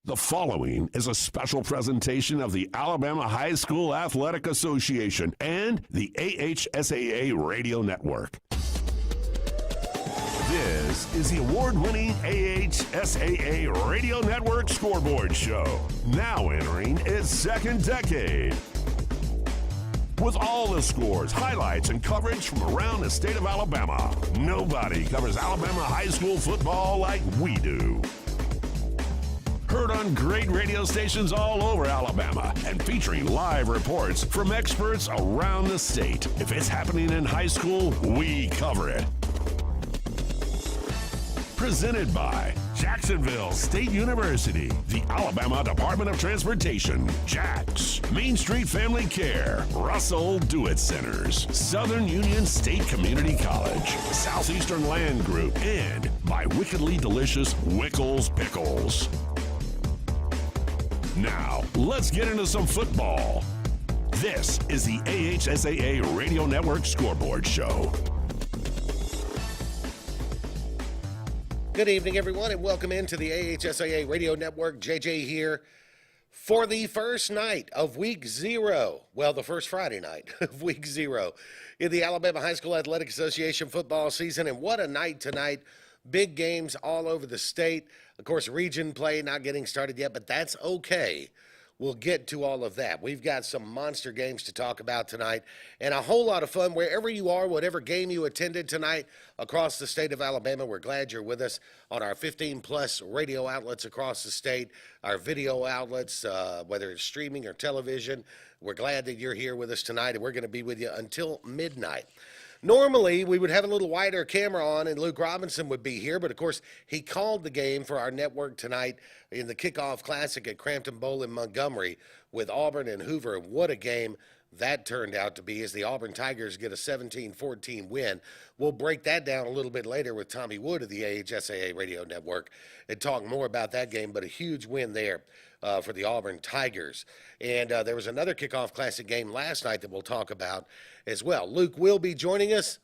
The following is a special presentation of the Alabama High School Athletic Association and the AHSAA Radio Network. This is the award-winning AHSAA Radio Network Scoreboard Show, now entering its second decade. With all the scores, highlights, and coverage from around the state of Alabama, nobody covers Alabama high school football like we do. Heard on great radio stations all over Alabama and featuring live reports from experts around the state. If it's happening in high school, we cover it. Presented by Jacksonville State University, the Alabama Department of Transportation, JAX, Main Street Family Care, Russell Do-It Centers, Southern Union State Community College, Southeastern Land Group, and by wickedly delicious Wickles Pickles. Now, let's get into some football. This is the AHSAA Radio Network Scoreboard Show. Good evening, everyone, and welcome into the AHSAA Radio Network. JJ here for the first night of Week 0. Well, the first Friday night of Week 0 in the Alabama High School Athletic Association football season. And what a night tonight. Big games all over the state. Of course, region play not getting started yet, but that's okay. We'll get to all of that. We've got some monster games to talk about tonight and a whole lot of fun wherever you are, whatever game you attended tonight across the state of Alabama. We're glad you're with us on our 15-plus radio outlets across the state, our video outlets, whether it's streaming or television. We're glad that you're here with us tonight, and we're going to be with you until midnight. Normally, we would have a little wider camera on and Luke Robinson would be here, but of course, he called the game for our network tonight in the Kickoff Classic at Crampton Bowl in Montgomery with Auburn and Hoover. And what a game that turned out to be as the Auburn Tigers get a 17-14 win. We'll break that down a little bit later with Tommy Wood of the AHSAA Radio Network and talk more about that game, but a huge win there for the Auburn Tigers. And there was another Kickoff Classic game last night that we'll talk about as well. Luke will be joining us,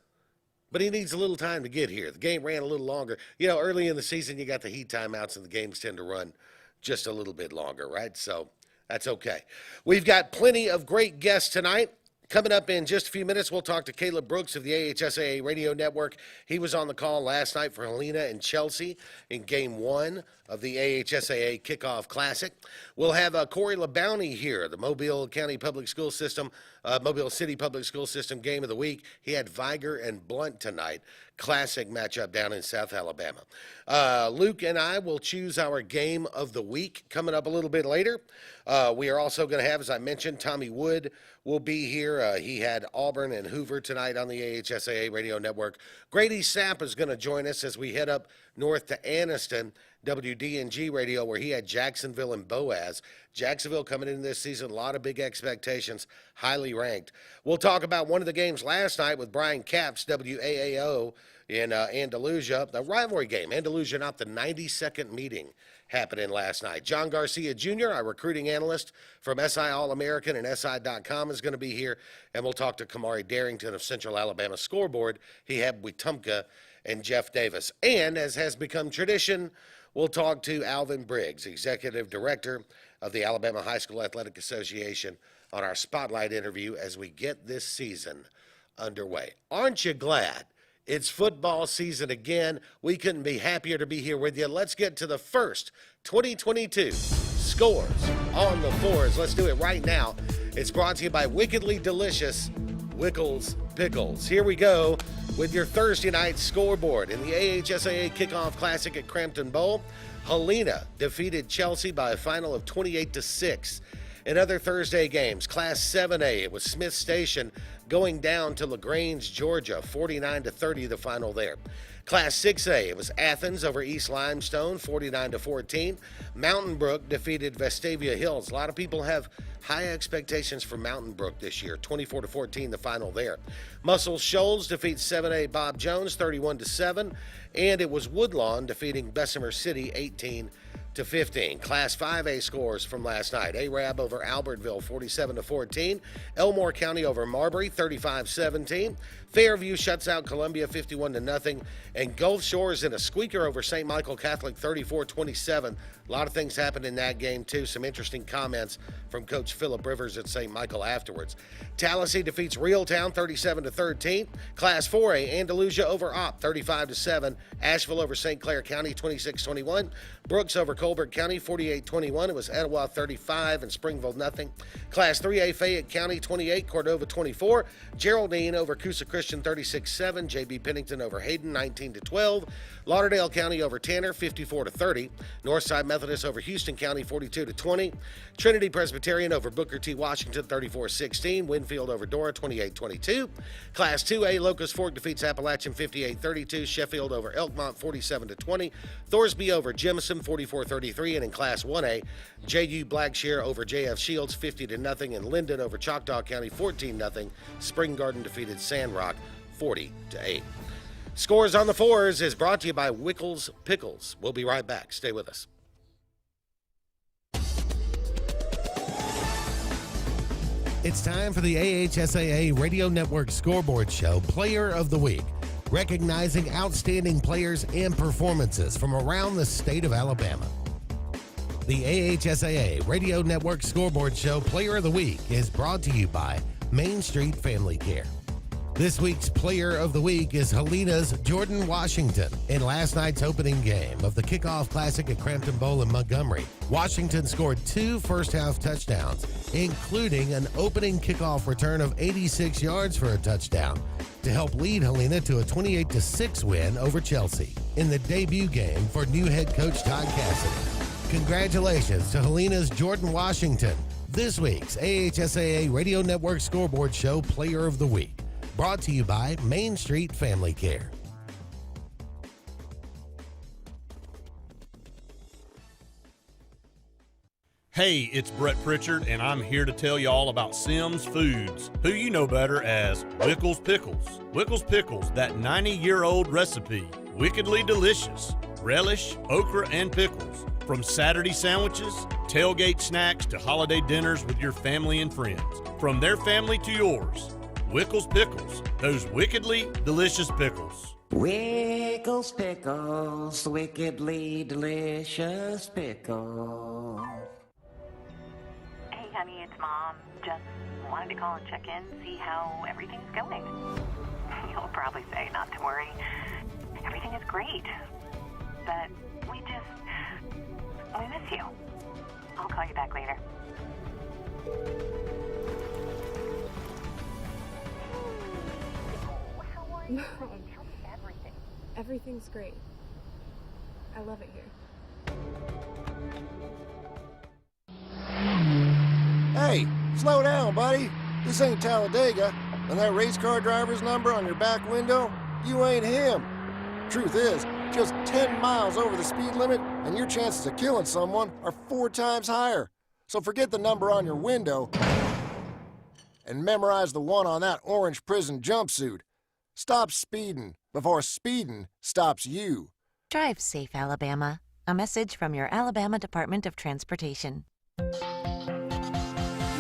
but he needs a little time to get here. The game ran a little longer. You know, early in the season, you got the heat timeouts, and the games tend to run just a little bit longer, right? So that's okay. We've got plenty of great guests tonight. Coming up in just a few minutes, we'll talk to Caleb Brooks of the AHSAA Radio Network. He was on the call last night for Helena and Chelsea in Game 1 of the AHSAA Kickoff Classic. We'll have Corey LeBounty here, the Mobile County Public School System, Mobile City Public School System Game of the Week. He had Viger and Blunt tonight. Classic matchup down in South Alabama. Luke and I will choose our Game of the Week coming up a little bit later. We are also going to have, as I mentioned, Tommy Wood will be here. He had Auburn and Hoover tonight on the AHSAA Radio Network. Grady Sapp is going to join us as we head up north to Anniston, WDNG Radio, where he had Jacksonville and Boaz. Jacksonville coming into this season, a lot of big expectations, highly ranked. We'll talk about one of the games last night with Brian Capps, WAAO in Andalusia, the rivalry game. Andalusia, not the 92nd meeting happening last night. John Garcia Jr., our recruiting analyst from SI All-American and SI.com, is going to be here, and we'll talk to Kamari Darrington of Central Alabama Scoreboard. He had Wetumpka and Jeff Davis. And, as has become tradition, we'll talk to Alvin Briggs, Executive Director of the Alabama High School Athletic Association, on our Spotlight interview as we get this season underway. Aren't you glad it's football season again? We couldn't be happier to be here with you. Let's get to the first 2022 Scores on the Fours. Let's do it right now. It's brought to you by Wickedly Delicious Wickles Pickles. Here we go with your Thursday night scoreboard. In the AHSAA Kickoff Classic at Crampton Bowl, Helena defeated Chelsea by a final of 28-6. In other Thursday games, Class 7A, it was Smith Station going down to LaGrange, Georgia, 49-30 the final there. Class 6A, it was Athens over East Limestone, 49-14. Mountain Brook defeated Vestavia Hills. A lot of people have high expectations for Mountain Brook this year, 24-14 the final there. Muscle Shoals defeats 7A Bob Jones, 31-7. And it was Woodlawn defeating Bessemer City 18-15. Class 5A scores from last night. Arab over Albertville 47-14. Elmore County over Marbury 35-17. Fairview shuts out Columbia 51-0. And Gulf Shores in a squeaker over St. Michael Catholic 34-27. A lot of things happened in that game too. Some interesting comments from Coach Philip Rivers at St. Michael afterwards. Tallahassee defeats Reeltown 37-13. Class 4A, Andalusia over Opp 35-7. Asheville over St. Clair County 26-21. Brooks over Colbert County 48-21. It was Etowah 35 and Springville nothing. Class 3A, Fayette County 28, Cordova 24. Geraldine over Coosa Christian 36-7. JB Pennington over Hayden 19-12. Lauderdale County over Tanner 54-30. Northside Methodist over Houston County 42-20. Trinity Presbyterian over Booker T. Washington 34-16. Winfield over Dora 28-22. Class 2A, Locust Fork defeats Appalachian 58-32. Sheffield over Elkmont 47-20. Thorsby over Jemison 44-33. And in Class 1A, JU Blackshear over JF Shields 50-0. And Linden over Choctaw County 14-0. Spring Garden defeated Sandrock 40-8. Scores on the Fours is brought to you by Wickles Pickles. We'll be right back. Stay with us. It's time for the AHSAA Radio Network Scoreboard Show Player of the Week, recognizing outstanding players and performances from around the state of Alabama. The AHSAA Radio Network Scoreboard Show Player of the Week is brought to you by Main Street Family Care. This week's Player of the Week is Helena's Jordan Washington. In last night's opening game of the Kickoff Classic at Crampton Bowl in Montgomery, Washington scored 2 first-half touchdowns, including an opening kickoff return of 86 yards for a touchdown, to help lead Helena to a 28-6 win over Chelsea in the debut game for new head coach Todd Cassidy. Congratulations to Helena's Jordan Washington, this week's AHSAA Radio Network Scoreboard Show Player of the Week. Brought to you by Main Street Family Care. Hey, it's Brett Pritchard, and I'm here to tell you all about Sims Foods, who you know better as Wickles Pickles. Wickles Pickles, that 90-year-old recipe, wickedly delicious. Relish, okra, and pickles. From Saturday sandwiches, tailgate snacks, to holiday dinners with your family and friends. From their family to yours. Wickles Pickles, those wickedly delicious pickles. Wickles Pickles, wickedly delicious pickles. Hey, honey, it's Mom. Just wanted to call and check in, see how everything's going. You'll probably say not to worry. Everything is great. But we miss you. I'll call you back later. No. Tell me everything. Everything's great. I love it here. Hey, slow down, buddy. This ain't Talladega. And that race car driver's number on your back window, you ain't him. Truth is, just 10 miles over the speed limit, and your chances of killing someone are 4 times higher. So forget the number on your window and memorize the one on that orange prison jumpsuit. Stop speeding before speeding stops you. Drive safe, Alabama. A message from your Alabama Department of Transportation.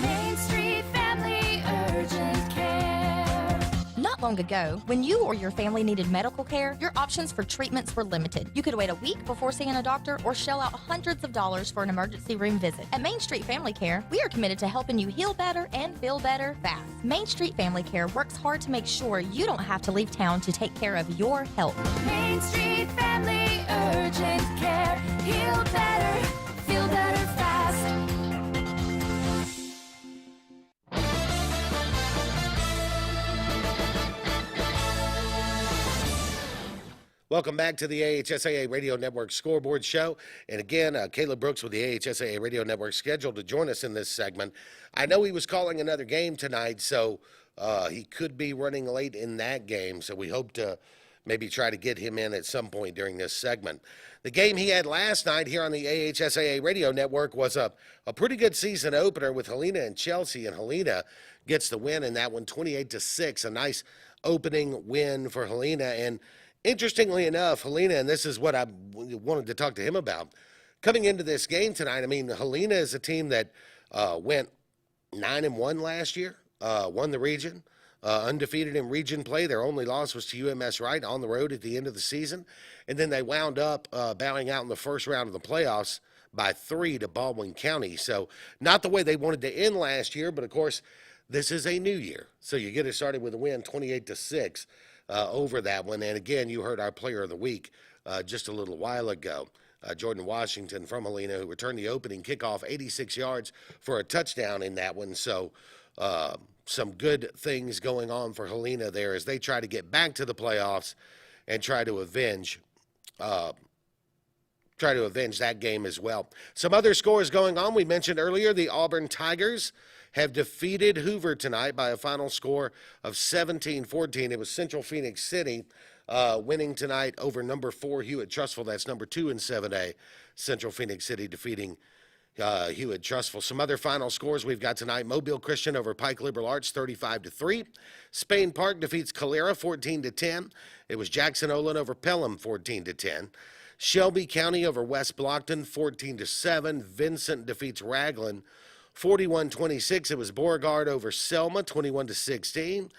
Main Street Family Urgent Care. Not long ago, when you or your family needed medical care, your options for treatments were limited. You could wait a week before seeing a doctor or shell out hundreds of dollars for an emergency room visit. At Main Street Family Care, we are committed to helping you heal better and feel better fast. Main Street Family Care works hard to make sure you don't have to leave town to take care of your health. Main Street Family Urgent Care. Heal better, feel better fast. Welcome back to the AHSAA Radio Network Scoreboard Show. And again, Caleb Brooks with the AHSAA Radio Network scheduled to join us in this segment. I know he was calling another game tonight, so he could be running late in that game. So we hope to maybe try to get him in at some point during this segment. The game he had last night here on the AHSAA Radio Network was a pretty good season opener with Helena and Chelsea, and Helena gets the win in that one 28-6, a nice opening win for Helena. And Interestingly enough, Helena, and this is what I wanted to talk to him about, coming into this game tonight, I mean, Helena is a team that went 9-1 last year, won the region, undefeated in region play. Their only loss was to UMS Wright on the road at the end of the season. And then they wound up bowing out in the first round of the playoffs by 3 to Baldwin County. So not the way they wanted to end last year, but of course, this is a new year. So you get it started with a win 28-6 over that one. And again, you heard our player of the week just a little while ago. Jordan Washington from Helena, who returned the opening kickoff 86 yards for a touchdown in that one. So some good things going on for Helena there as they try to get back to the playoffs and try to avenge that game as well. Some other scores going on. We mentioned earlier the Auburn Tigers have defeated Hoover tonight by a final score of 17-14. It was Central Phoenix City winning tonight over number 4 Hewitt Trustful. That's number 2 in 7A. Central Phoenix City defeating Hewitt Trustful. Some other final scores we've got tonight. Mobile Christian over Pike Liberal Arts 35-3. Spain Park defeats Calera 14-10. It was Jackson Olin over Pelham 14-10. Shelby County over West Blockton 14-7. Vincent defeats Raglan 41-26. It was Beauregard over Selma 21-16.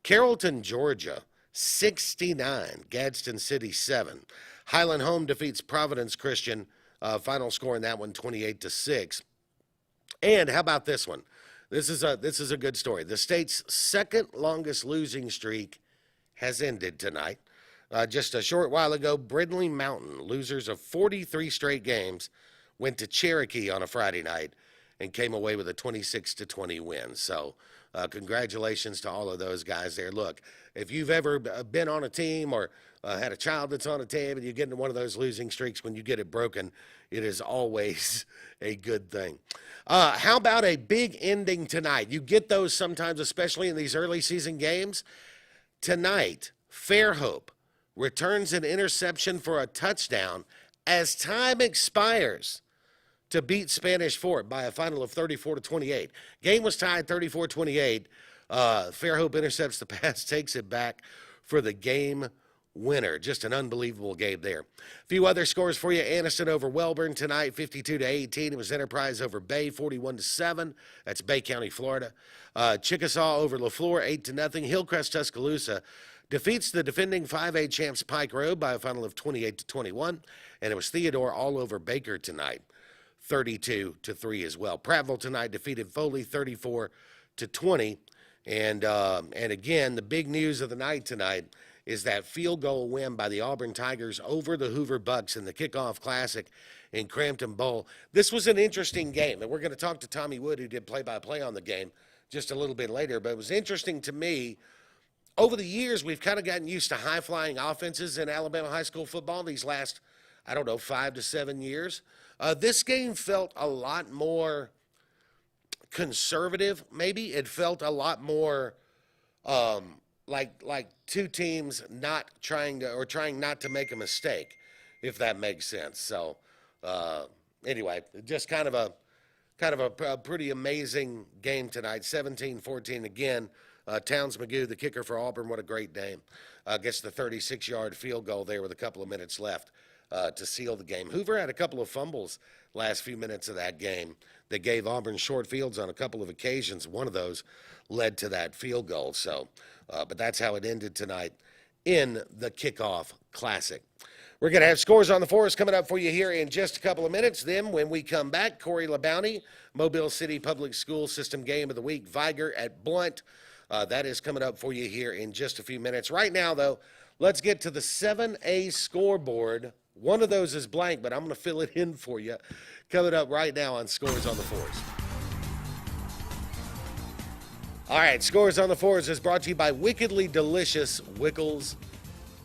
Carrollton, Georgia 69. Gadsden City 7. Highland Home defeats Providence Christian. Final score in that one 28-6. And how about this one? This is a good story. The state's second longest losing streak has ended tonight. Just a short while ago, Brindley Mountain, losers of 43 straight games, went to Cherokee on a Friday night and came away with a 26-20 win. So congratulations to all of those guys there. Look, if you've ever been on a team or had a child that's on a team and you get into one of those losing streaks, when you get it broken, it is always a good thing. How about a big ending tonight? You get those sometimes, especially in these early season games. Tonight, Fairhope returns an interception for a touchdown as time expires to beat Spanish Fort by a final of 34-28. Game was tied 34-28. Fairhope intercepts the pass, takes it back for the game winner. Just an unbelievable game there. A few other scores for you. Anniston over Wellborn tonight, 52-18. It was Enterprise over Bay, 41-7. That's Bay County, Florida. Chickasaw over LaFleur, 8-0. Hillcrest, Tuscaloosa defeats the defending 5A champs Pike Road by a final of 28-21. And it was Theodore all over Baker tonight, 32-3 as well. Prattville tonight defeated Foley 34-20. And again, the big news of the night tonight is that field goal win by the Auburn Tigers over the Hoover Bucks in the Kickoff Classic in Crampton Bowl. This was an interesting game, and we're going to talk to Tommy Wood, who did play-by-play on the game, just a little bit later. But it was interesting to me. Over the years, we've kind of gotten used to high-flying offenses in Alabama high school football these last, 5 to 7 years. This game felt a lot more conservative, maybe. It felt a lot more like two teams not trying not to make a mistake, if that makes sense. So anyway, just kind of a pretty amazing game tonight. 17-14 again. Towns Magoo, the kicker for Auburn, what a great game. Gets the 36-yard field goal there with a couple of minutes left to seal the game. Hoover had a couple of fumbles last few minutes of that game that gave Auburn short fields on a couple of occasions. One of those led to that field goal. So, but that's how it ended tonight in the Kickoff Classic. We're going to have Scores on the Forest coming up for you here in just a couple of minutes. Then when we come back, Corey LeBounty, Mobile City Public School System Game of the Week, Viger at Blunt. That is coming up for you here in just a few minutes. Right now, though, let's get to the 7A scoreboard. One of those is blank, but I'm going to fill it in for you. Coming up right now on Scores on the Forest. All right, Scores on the Forest is brought to you by Wickedly Delicious Wickles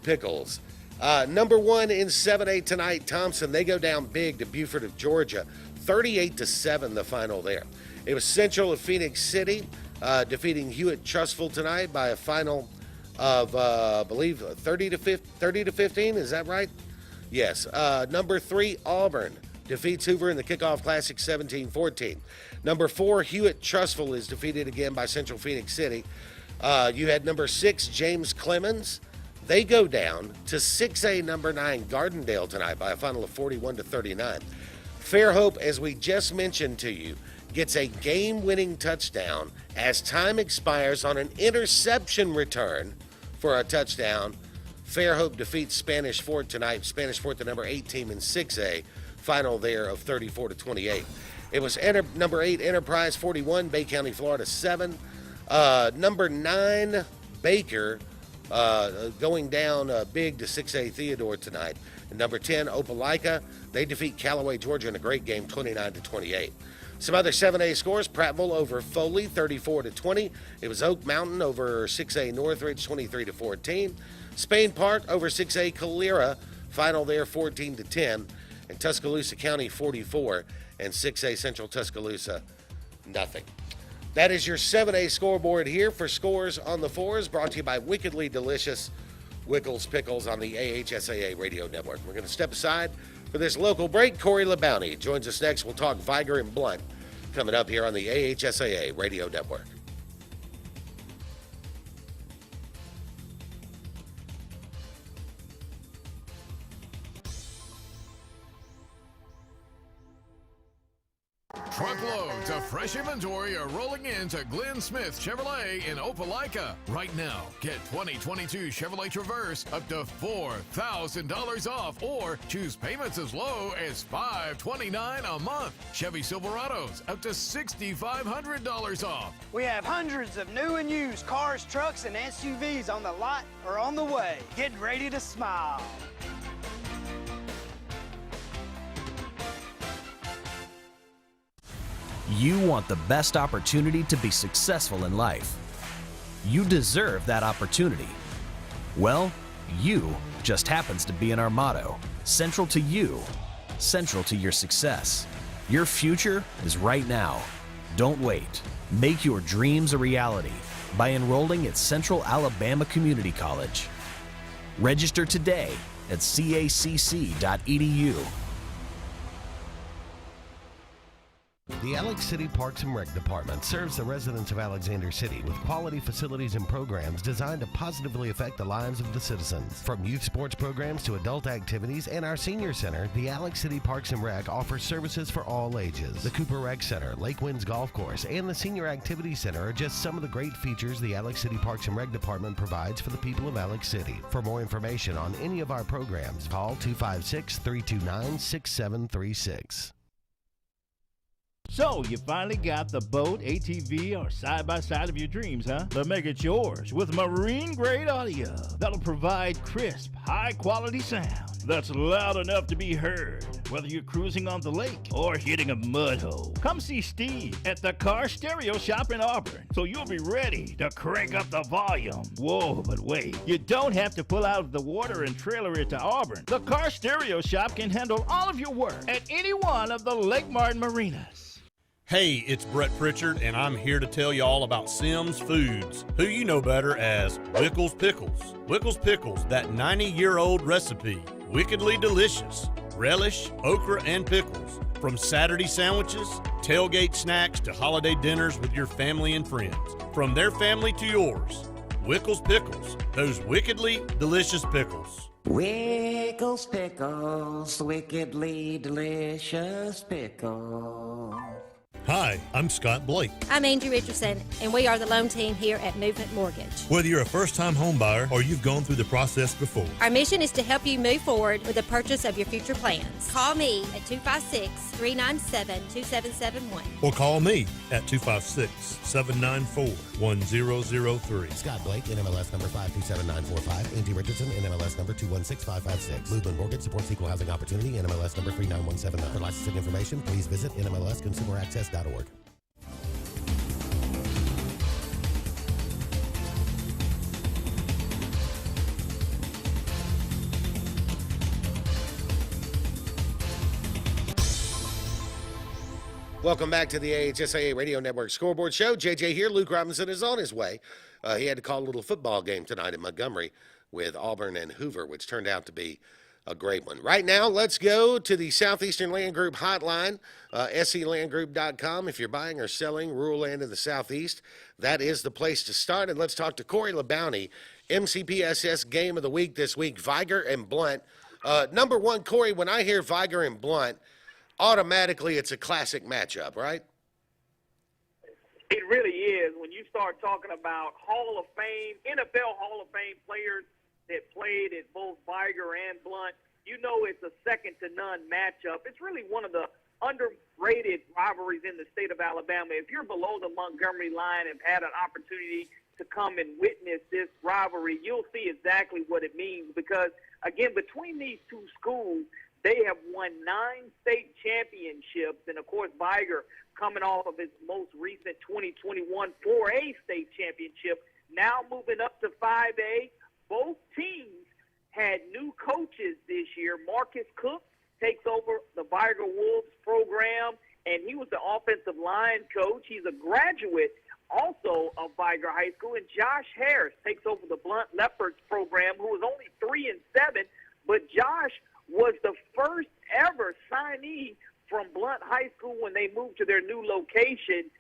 Pickles. Number 1 in 7A tonight, Thompson. They go down big to Buford of Georgia. 38-7 the final there. It was Central of Phoenix City defeating Hewitt Trustful tonight by a final of, I believe, 30-15. Is that right? Yes. Number 3, Auburn defeats Hoover in the Kickoff Classic 17-14. Number 4, Hewitt Trustful is defeated again by Central Phoenix City. You had number 6, James Clemens They go down to 6A number 9 Gardendale tonight by a final of 41-39. Fairhope, as we just mentioned to you, gets a game-winning touchdown as time expires on an interception return for a touchdown. Fairhope defeats Spanish Fort tonight. Spanish Fort, the number 8 team in 6A. Final there of 34-28. It was number 8 Enterprise 41, Bay County, Florida 7. Number 9 Baker going down big to 6A Theodore tonight. And number 10 Opelika, they defeat Callaway, Georgia in a great game, 29-28. Some other 7A scores: Prattville over Foley, 34-20. It was Oak Mountain over 6A Northridge, 23-14. Spain Park over 6A Calera, final there 14-10. And Tuscaloosa County 44 and 6A Central Tuscaloosa nothing. That is your 7A scoreboard here for Scores on the Fours, brought to you by Wickedly Delicious Wickles Pickles on the AHSAA Radio Network. We're going to step aside for this local break. Corey LeBounty joins us next. We'll talk Viger and Blunt coming up here on the AHSAA Radio Network. Truckloads of fresh inventory are rolling into Glenn Smith Chevrolet in Opelika. Right now, get 2022 Chevrolet Traverse up to $4,000 off, or choose payments as low as $529 a month. Chevy Silverados up to $6,500 off. We have hundreds of new and used cars, trucks, and SUVs on the lot or on the way. Get ready to smile. You want the best opportunity to be successful in life. You deserve that opportunity. Well, you just happens to be in our motto: central to you, central to your success. Your future is right now. Don't wait. Make your dreams a reality by enrolling at Central Alabama Community College. Register today at cacc.edu. The Alex City Parks and Rec Department serves the residents of Alexander City with quality facilities and programs designed to positively affect the lives of the citizens. From youth sports programs to adult activities and our senior center, the Alex City Parks and Rec offers services for all ages. The Cooper Rec Center, Lake Winds Golf Course, and the Senior Activity Center are just some of the great features the Alex City Parks and Rec Department provides for the people of Alex City. For more information on any of our programs, call 256-329-6736. So, you finally got the boat, ATV, or side-by-side of your dreams, huh? But make it yours with marine-grade audio that'll provide crisp, high-quality sound that's loud enough to be heard, whether you're cruising on the lake or hitting a mud hole. Come see Steve at the Car Stereo Shop in Auburn, so you'll be ready to crank up the volume. Whoa, but wait, you don't have to pull out of the water and trailer it to Auburn. The Car Stereo Shop can handle all of your work at any one of the Lake Martin marinas. Hey, it's Brett Pritchard, and I'm here to tell you all about Sims Foods, who you know better as Wickles Pickles. Wickles Pickles, that 90-year-old recipe, wickedly delicious. Relish, okra, and pickles. From Saturday sandwiches, tailgate snacks, to holiday dinners with your family and friends. From their family to yours. Wickles Pickles, those wickedly delicious pickles. Wickles Pickles, wickedly delicious pickles. Hi, I'm Scott Blake. I'm Angie Richardson, and we are the loan team here at Movement Mortgage. Whether you're a first-time home buyer or you've gone through the process before, our mission is to help you move forward with the purchase of your future plans. Call me at 256-397-2771. or call me at 256-794-1003. Scott Blake, NMLS number 527945. Angie Richardson, NMLS number 216556. Movement Mortgage supports equal housing opportunity, NMLS number 39179. For licensing information, please visit NMLSConsumerAccess.org. Welcome back to the AHSAA Radio Network Scoreboard Show. JJ here. Luke Robinson is on his way. He had to call a little football game tonight in Montgomery with Auburn and Hoover, which turned out to be a great one. Right now, let's go to the Southeastern Land Group hotline, selandgroup.com. If you're buying or selling rural land in the Southeast, that is the place to start. And let's talk to Corey LeBounty MCPSS game of the week this week, Viger and Blunt. Number one, Corey, when I hear Viger and Blunt, automatically it's a classic matchup, right? It really is. When you start talking about Hall of Fame, NFL Hall of Fame players that played at both Viger and Blunt, you know it's a second-to-none matchup. It's really one of the underrated rivalries in the state of Alabama. If you're below the Montgomery line and had an opportunity to come and witness this rivalry, you'll see exactly what it means because, again, between these two schools, they have won 9 state championships, and, of course, Viger coming off of his most recent 2021 4A state championship, now moving up to 5A. Both teams had new coaches this year. Marcus Cook takes over the Viger Wolves program, and he was the offensive line coach. He's a graduate also of Viger High School. And Josh Harris takes over the Blunt Leopards program, who was only 3-7, but Josh was the first ever signee from Blunt High School when they moved to their new location.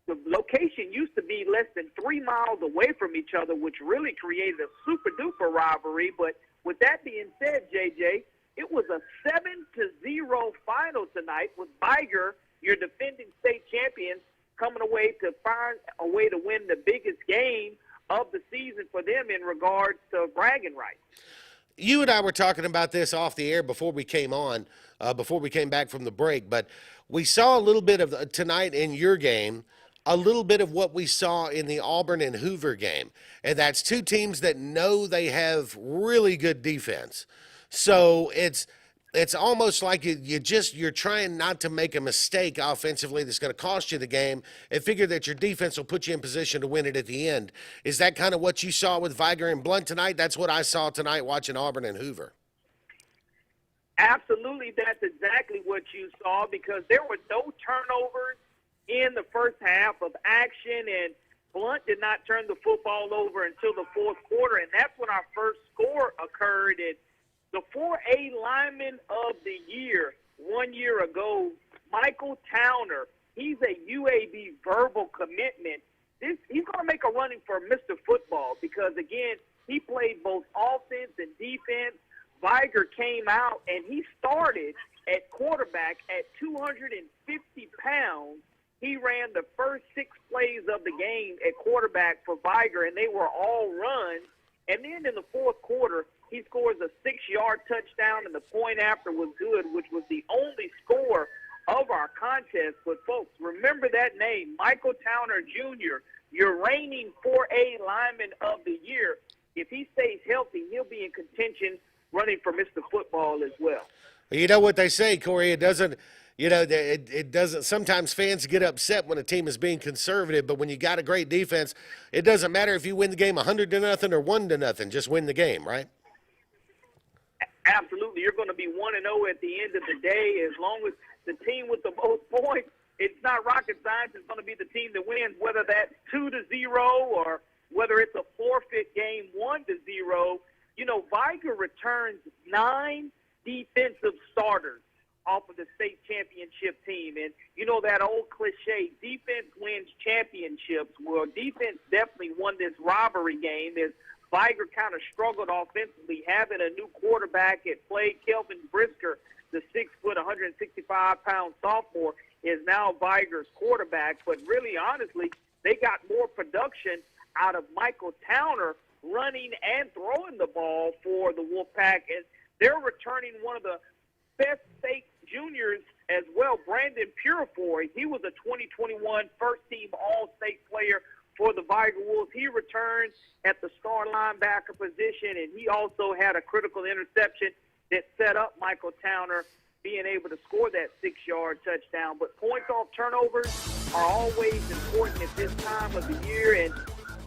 The location used to be less than 3 miles away from each other, which really created a super-duper rivalry. But with that being said, JJ, it was a 7-0 final tonight with Viger, your defending state champions, coming away to find a way to win the biggest game of the season for them in regards to bragging rights. You and I were talking about this off the air before we came on, before we came back from the break, but we saw a little bit of tonight in your game, a little bit of what we saw in the Auburn and Hoover game, and that's two teams that know they have really good defense. So it's almost like you're trying not to make a mistake offensively that's going to cost you the game and figure that your defense will put you in position to win it at the end. Is that kind of what you saw with Viger and Blunt tonight? That's what I saw tonight watching Auburn and Hoover. Absolutely, that's exactly what you saw because there were no turnovers in the first half of action, and Blunt did not turn the football over until the fourth quarter, and that's when our first score occurred. And the 4A lineman of the year 1 year ago, Michael Towner, he's a UAB verbal commitment. He's going to make a running for Mr. Football because, again, he played both offense and defense. Viger came out, and he started at quarterback at 250 pounds. He ran the first 6 plays of the game at quarterback for Viger, and they were all runs. And then in the fourth quarter, he scores a 6-yard touchdown, and the point after was good, which was the only score of our contest. But, folks, remember that name, Michael Towner Jr., your reigning 4A lineman of the year. If he stays healthy, he'll be in contention running for Mr. Football as well. You know what they say, Corey, it doesn't – sometimes fans get upset when a team is being conservative, but when you got a great defense, it doesn't matter if you win the game 100-0 or 1-0, just win the game, right? Absolutely. You're going to be 1-0 at the end of the day. As long as the team with the most points, it's not rocket science. It's going to be the team that wins, whether that's 2-0 or whether it's a forfeit game 1-0. You know, Viger returns 9 defensive starters off of the state championship team. And, you know, that old cliche, defense wins championships. Well, defense definitely won this rivalry game as Viger kind of struggled offensively, having a new quarterback at play. Kelvin Brisker, the 6-foot, 165-pound sophomore, is now Viger's quarterback. But really, honestly, they got more production out of Michael Towner running and throwing the ball for the Wolfpack. And they're returning one of the best state juniors as well, Brandon Purifoy. He was a 2021 first-team All-State player for the Viger Wolves. He returns at the star linebacker position, and he also had a critical interception that set up Michael Towner being able to score that 6-yard touchdown. But points off turnovers are always important at this time of the year. And,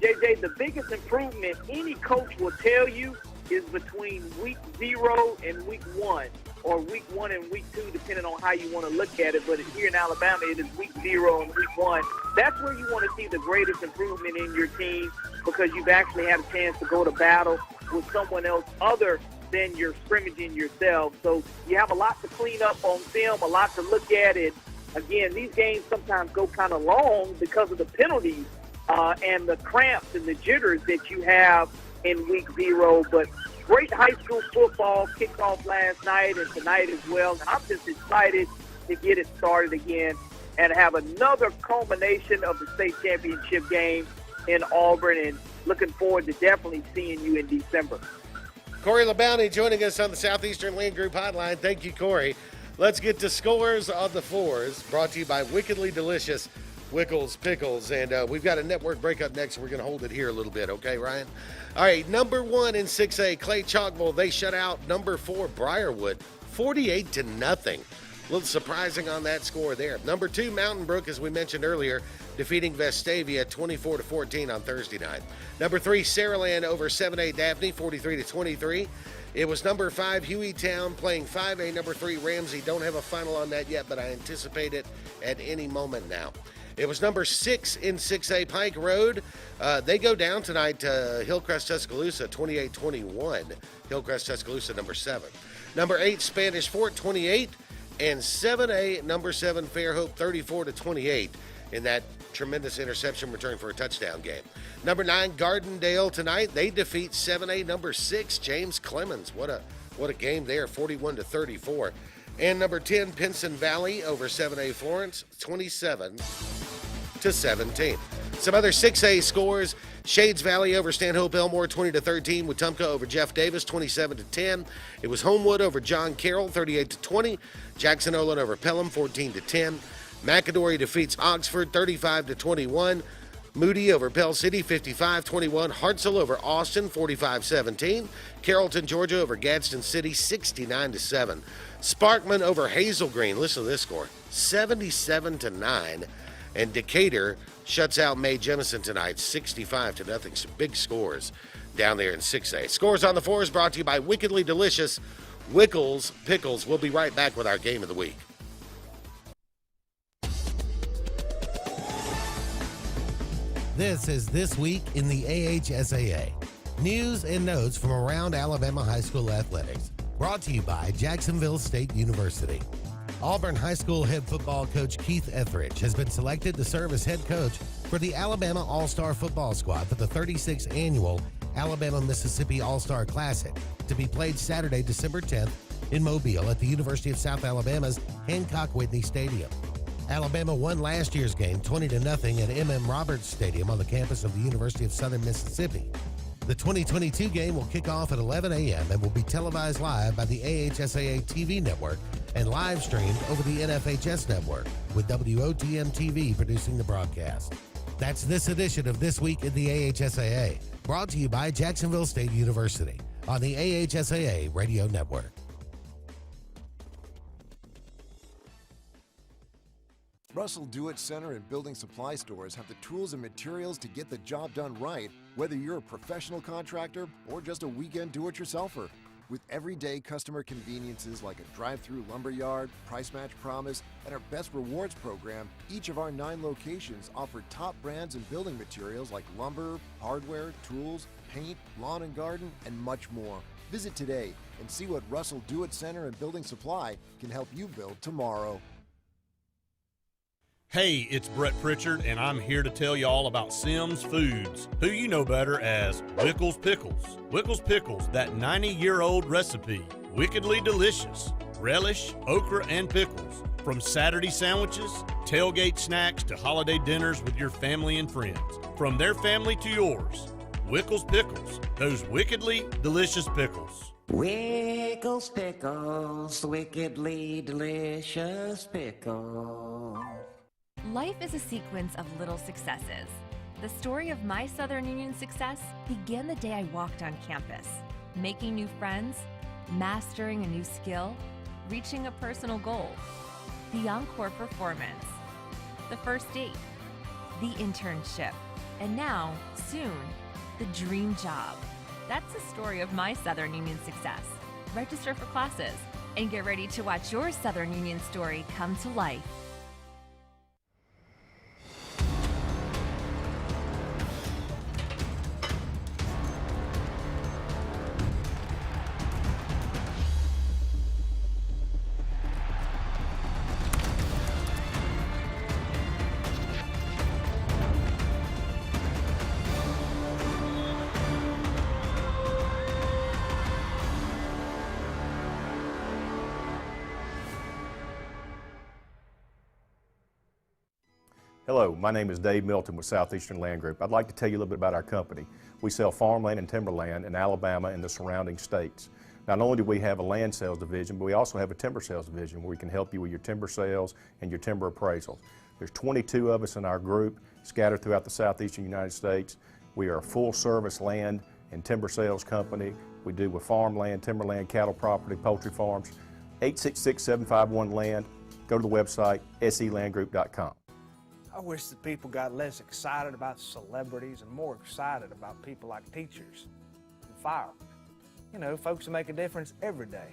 JJ, the biggest improvement any coach will tell you is between week 0 and week 1, or week 1 and week 2, depending on how you want to look at it. But here in Alabama, it is week 0 and week 1. That's where you want to see the greatest improvement in your team because you've actually had a chance to go to battle with someone else other than you're scrimmaging yourself. So you have a lot to clean up on film, a lot to look at. And, again, these games sometimes go kind of long because of the penalties and the cramps and the jitters that you have in week 0. But great high school football kicked off last night and tonight as well. And I'm just excited to get it started again and have another culmination of the state championship game in Auburn, and looking forward to definitely seeing you in December. Corey LeBounty joining us on the Southeastern Land Group Hotline. Thank you, Corey. Let's get to scores on the fours, brought to you by Wickedly Delicious Wickles Pickles. And we've got a network breakup next. We're going to hold it here a little bit, okay, Ryan? All right, number 1 in 6A, Clay Chalkville. They shut out number 4, Briarwood, 48-0. A little surprising on that score there. Number 2, Mountain Brook, as we mentioned earlier, defeating Vestavia 24-14 on Thursday night. Number 3, Saraland over 7A Daphne, 43-23. It was number 5, Hueytown, playing 5A. Number 3, Ramsey. Don't have a final on that yet, but I anticipate it at any moment now. It was number 6 in 6A, Pike Road. They go down tonight to Hillcrest Tuscaloosa, 28-21. Hillcrest Tuscaloosa, number 7. Number 8, Spanish Fort, 28. And 7A, number 7, Fairhope, 34-28 in that tremendous interception return for a touchdown game. Number 9, Gardendale tonight. They defeat 7A, number 6, James Clemens. What a game there, 41-34. And number 10, Pinson Valley over 7A Florence, 27-17. Some other 6A scores: Shades Valley over Stanhope Elmore, 20-13. Wetumpka over Jeff Davis, 27-10. It was Homewood over John Carroll, 38-20. Jackson Olin over Pelham, 14-10. McAdory defeats Oxford, 35-21. Moody over Pell City, 55-21. Hartselle over Austin, 45-17. Carrollton, Georgia over Gadsden City, 69-7. Sparkman over Hazel Green. Listen to this score, 77-9. And Decatur shuts out Mae Jemison tonight, 65-0. Some big scores down there in 6A. Scores on the fours brought to you by Wickedly Delicious Wickles Pickles. We'll be right back with our game of the week. This is This Week in the AHSAA. News and notes from around Alabama high school athletics. Brought to you by Jacksonville State University. Auburn High School head football coach Keith Etheridge has been selected to serve as head coach for the Alabama All-Star Football Squad for the 36th annual Alabama-Mississippi All-Star Classic, to be played Saturday, December 10th in Mobile at the University of South Alabama's Hancock-Whitney Stadium. Alabama won last year's game 20-0 at M.M. Roberts Stadium on the campus of the University of Southern Mississippi. The 2022 game will kick off at 11 a.m. and will be televised live by the AHSAA TV network and live streamed over the NFHS network, with WOTM TV producing the broadcast. That's this edition of This Week in the AHSAA, brought to you by Jacksonville State University on the AHSAA Radio Network. Russell Do-It Center and building supply stores have the tools and materials to get the job done right, whether you're a professional contractor or just a weekend do-it-yourselfer. With everyday customer conveniences like a drive-through lumberyard, price match promise, and our Best Rewards program, each of our 9 locations offer top brands and building materials like lumber, hardware, tools, paint, lawn and garden, and much more. Visit today and see what Russell Do-It Center and Building Supply can help you build tomorrow. Hey, it's Brett Pritchard, and I'm here to tell you all about Sims Foods, who you know better as Wickles Pickles. Wickles Pickles, that 90-year-old recipe, wickedly delicious. Relish, okra, and pickles. From Saturday sandwiches, tailgate snacks, to holiday dinners with your family and friends. From their family to yours, Wickles Pickles, those wickedly delicious pickles. Wickles Pickles, wickedly delicious pickles. Life is a sequence of little successes. The story of my Southern Union success began the day I walked on campus, making new friends, mastering a new skill, reaching a personal goal, the encore performance, the first date, the internship, and now, soon, the dream job. That's the story of my Southern Union success. Register for classes and get ready to watch your Southern Union story come to life. Hello, my name is Dave Milton with Southeastern Land Group. I'd like to tell you a little bit about our company. We sell farmland and timberland in Alabama and the surrounding states. Not only do we have a land sales division, but we also have a timber sales division where we can help you with your timber sales and your timber appraisals. There's 22 of us in our group scattered throughout the southeastern United States. We are a full-service land and timber sales company. We do with farmland, timberland, cattle property, poultry farms. 866-751-LAND. Go to the website, selandgroup.com. I wish that people got less excited about celebrities and more excited about people like teachers and firemen. You know, folks who make a difference every day.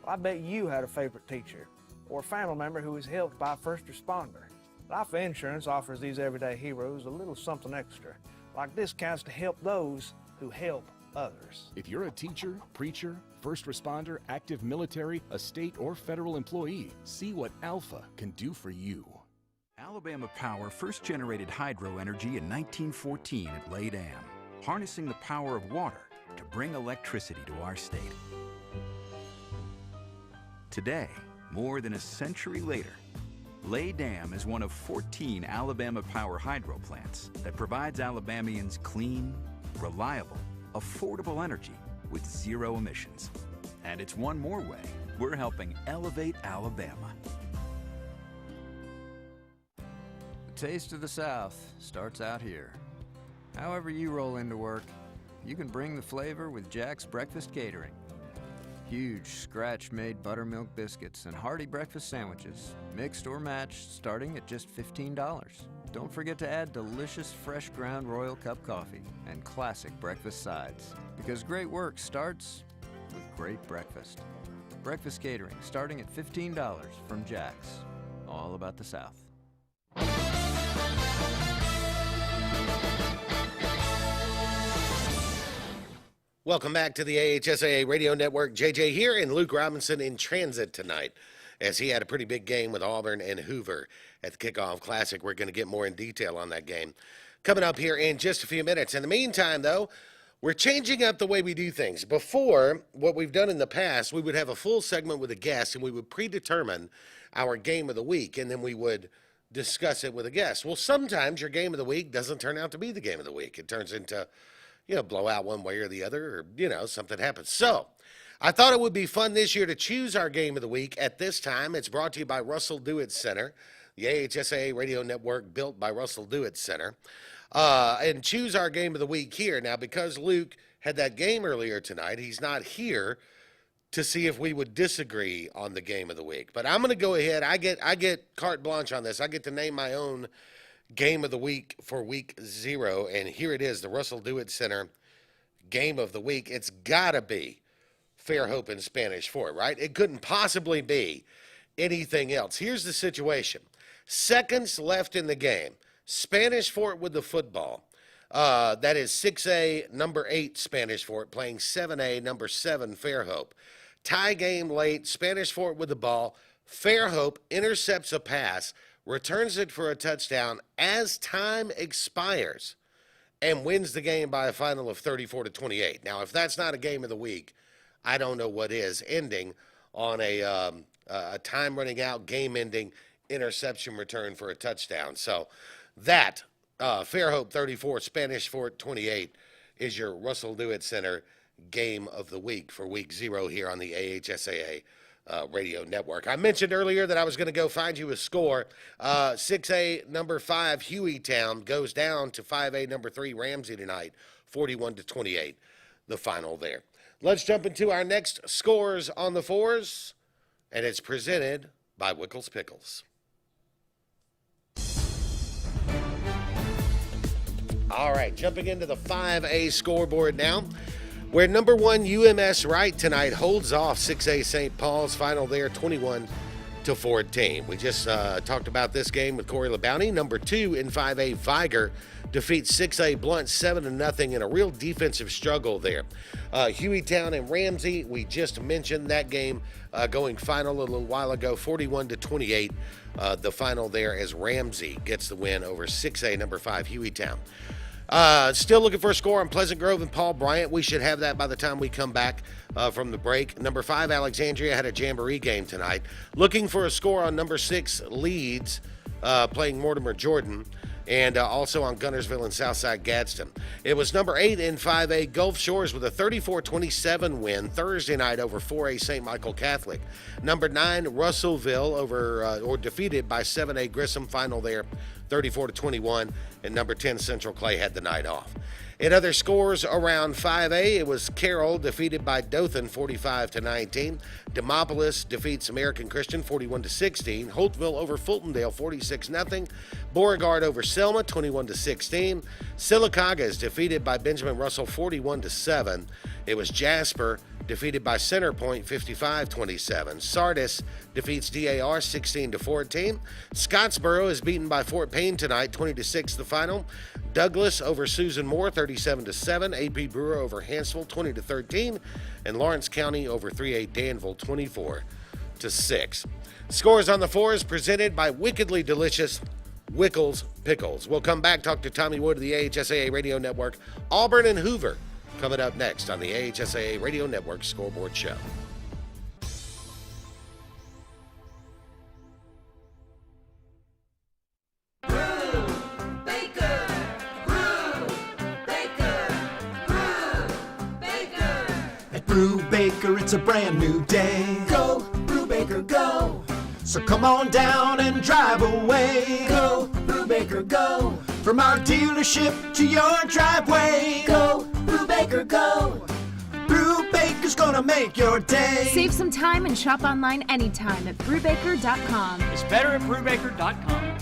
Well, I bet you had a favorite teacher or a family member who was helped by a first responder. Life Insurance offers these everyday heroes a little something extra, like discounts to help those who help others. If you're a teacher, preacher, first responder, active military, a state or federal employee, see what Alpha can do for you. Alabama Power first generated hydro energy in 1914 at Lay Dam, harnessing the power of water to bring electricity to our state. Today, more than a century later, Lay Dam is one of 14 Alabama Power hydro plants that provides Alabamians clean, reliable, affordable energy with zero emissions. And it's one more way we're helping elevate Alabama. The taste of the South starts out here. However you roll into work, you can bring the flavor with Jack's Breakfast Catering. Huge scratch-made buttermilk biscuits and hearty breakfast sandwiches, mixed or matched, starting at just $15. Don't forget to add delicious fresh ground Royal Cup coffee and classic breakfast sides, because great work starts with great breakfast. Breakfast catering starting at $15 from Jack's. All about the South. Welcome back to the AHSAA Radio Network. JJ here, and Luke Robinson in transit tonight, as he had a pretty big game with Auburn and Hoover at the Kickoff Classic. We're going to get more in detail on that game coming up here in just a few minutes. In the meantime, though, we're changing up the way we do things. Before, what we've done in the past, we would have a full segment with a guest, and we would predetermine our game of the week, and then we would discuss it with a guest. Well, sometimes your game of the week doesn't turn out to be the game of the week. It turns into, blow out one way or the other, or, something happens. So I thought it would be fun this year to choose our game of the week at this time. It's brought to you by Russell Dewitt Center, the AHSAA Radio Network built by Russell Dewitt Center. And choose our game of the week here. Now, because Luke had that game earlier tonight, he's not here to see if we would disagree on the game of the week. But I'm going to go ahead. I get carte blanche on this. I get to name my own game of the week for week 0, and here it is, the Russell Dewitt Center game of the week. It's got to be Fairhope and Spanish Fort, right? It couldn't possibly be anything else. Here's the situation. Seconds left in the game. Spanish Fort with the football. That is 6A, number 8 Spanish Fort, playing 7A, number 7 Fairhope. Tie game late, Spanish Fort with the ball. Fairhope intercepts a pass, returns it for a touchdown as time expires, and wins the game by a final of 34-28. Now, if that's not a game of the week, I don't know what is, ending on a time running out, game-ending interception return for a touchdown. So that, Fairhope 34, Spanish Fort 28, is your Russell Dewitt Center game of the week for week 0 here on the AHSAA Radio Network. I mentioned earlier that I was going to go find you a score. 6A, number 5, Hueytown goes down to 5A, number 3, Ramsey tonight, 41-28, the final there. Let's jump into our next scores on the 4s, and it's presented by Wickles Pickles. All right, jumping into the 5A scoreboard now, where number 1 UMS Wright tonight holds off 6A St. Paul's, final there 21-14. We just talked about this game with Corey LeBounty. Number 2 in 5A Viger defeats 6A Blunt 7-0 in a real defensive struggle there. Hueytown and Ramsey, we just mentioned that game going final a little while ago, 41-28. The final there as Ramsey gets the win over 6A number 5 Hueytown. Still looking for a score on Pleasant Grove and Paul Bryant. We should have that by the time we come back from the break. Number 5 Alexandria had a jamboree game tonight. Looking for a score on number 6 Leeds playing Mortimer Jordan, and also on Gunnersville and Southside Gadsden. It was number 8 in 5A Gulf Shores with a 34-27 win Thursday night over 4A St. Michael Catholic. Number 9 Russellville defeated by 7A Grissom, final there 34-21, and number 10 Central Clay had the night off. In other scores around 5A, it was Carroll defeated by Dothan 45-19. Demopolis defeats American Christian 41-16. Holtville over Fultondale 46-0. Beauregard over Selma 21-16. Sylacauga is defeated by Benjamin Russell 41-7. It was Jasper defeated by Centerpoint 55-27. Sardis defeats DAR 16-14. Scottsboro is beaten by Fort Payne tonight 20-6 the final. Douglas over Susan Moore 37-7. AP Brewer over Hansville 20-13. And Lawrence County over 3A Danville 24-6. Scores on the fours presented by Wickedly Delicious Wickles Pickles. We'll come back, talk to Tommy Wood of the AHSAA Radio Network. Auburn and Hoover coming up next on the AHSAA Radio Network Scoreboard Show. Brew Baker, it's a brand new day. Go, Brew Baker, go. So come on down and drive away. Go, Brew Baker, go. From our dealership to your driveway. Go, Brew Baker, go. Brew Baker's gonna make your day. Save some time and shop online anytime at brewbaker.com. It's better at brewbaker.com.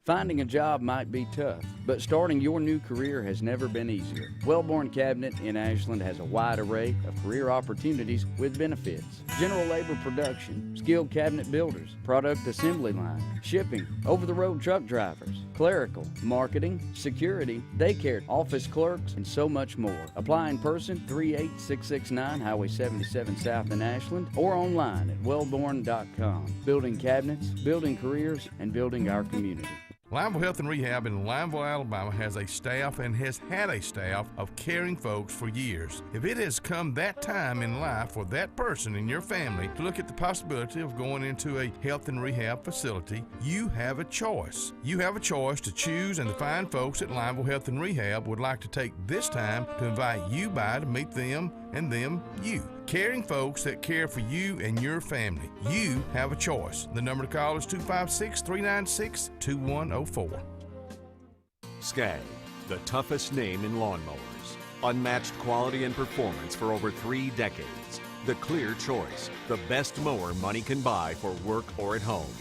Finding a job might be tough, but starting your new career has never been easier. Wellborn Cabinet in Ashland has a wide array of career opportunities with benefits. General labor production, skilled cabinet builders, product assembly line, shipping, over-the-road truck drivers, clerical, marketing, security, daycare, office clerks, and so much more. Apply in person, 38669 Highway 77 South in Ashland, or online at wellborn.com. Building cabinets, building careers, and building our community. Lineville Health and Rehab in Lineville, Alabama has a staff and has had a staff of caring folks for years. If it has come that time in life for that person in your family to look at the possibility of going into a health and rehab facility, you have a choice. You have a choice to choose, and the fine folks at Lineville Health and Rehab would like to take this time to invite you by to meet them and them you. Caring folks that care for you and your family. You have a choice. The number to call is 256-396-2104. Skag, the toughest name in lawnmowers. Unmatched quality and performance for over 3 decades. The clear choice. The best mower money can buy for work or at home.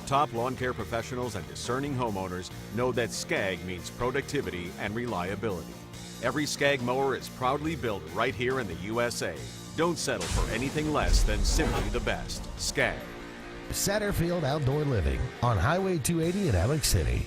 Top lawn care professionals and discerning homeowners know that Skag means productivity and reliability. Every Skag mower is proudly built right here in the USA. Don't settle for anything less than simply the best. Skag. Satterfield Outdoor Living on Highway 280 in Alex City.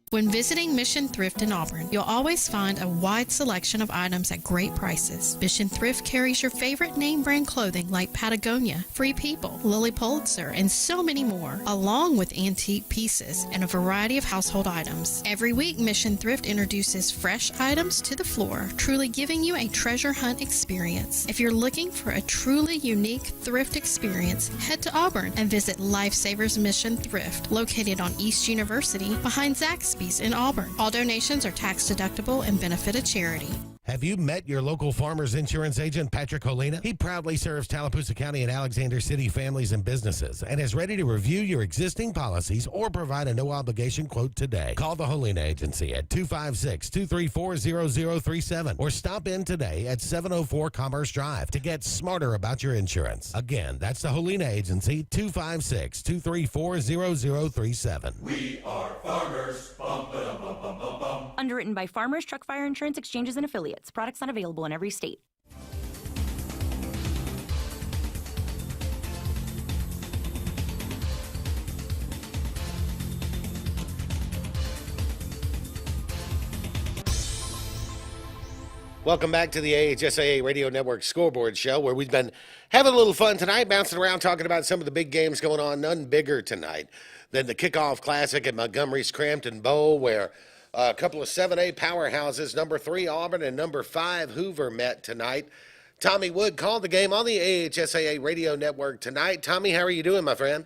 When visiting Mission Thrift in Auburn, you'll always find a wide selection of items at great prices. Mission Thrift carries your favorite name brand clothing like Patagonia, Free People, Lily Pulitzer, and so many more, along with antique pieces and a variety of household items. Every week, Mission Thrift introduces fresh items to the floor, truly giving you a treasure hunt experience. If you're looking for a truly unique thrift experience, head to Auburn and visit Lifesavers Mission Thrift, located on East University behind Zaxby's in Auburn. All donations are tax deductible and benefit a charity. Have you met your local farmer's insurance agent, Patrick Holina? He proudly serves Tallapoosa County and Alexander City families and businesses and is ready to review your existing policies or provide a no-obligation quote today. Call the Holina Agency at 256-234-0037 or stop in today at 704 Commerce Drive to get smarter about your insurance. Again, that's the Holina Agency, 256-234-0037. We are farmers. Bum, ba-dum, bum, bum, bum, bum. Underwritten by Farmers Truck Fire Insurance Exchanges and Affiliates. Products not available in every state. Welcome back to the AHSAA Radio Network Scoreboard Show, where we've been having a little fun tonight, bouncing around, talking about some of the big games going on. None bigger tonight than the Kickoff Classic at Montgomery's Crampton Bowl, where a couple of 7A powerhouses, number 3 Auburn and number 5 Hoover, met tonight. Tommy Wood called the game on the AHSAA Radio Network tonight. Tommy, how are you doing, my friend?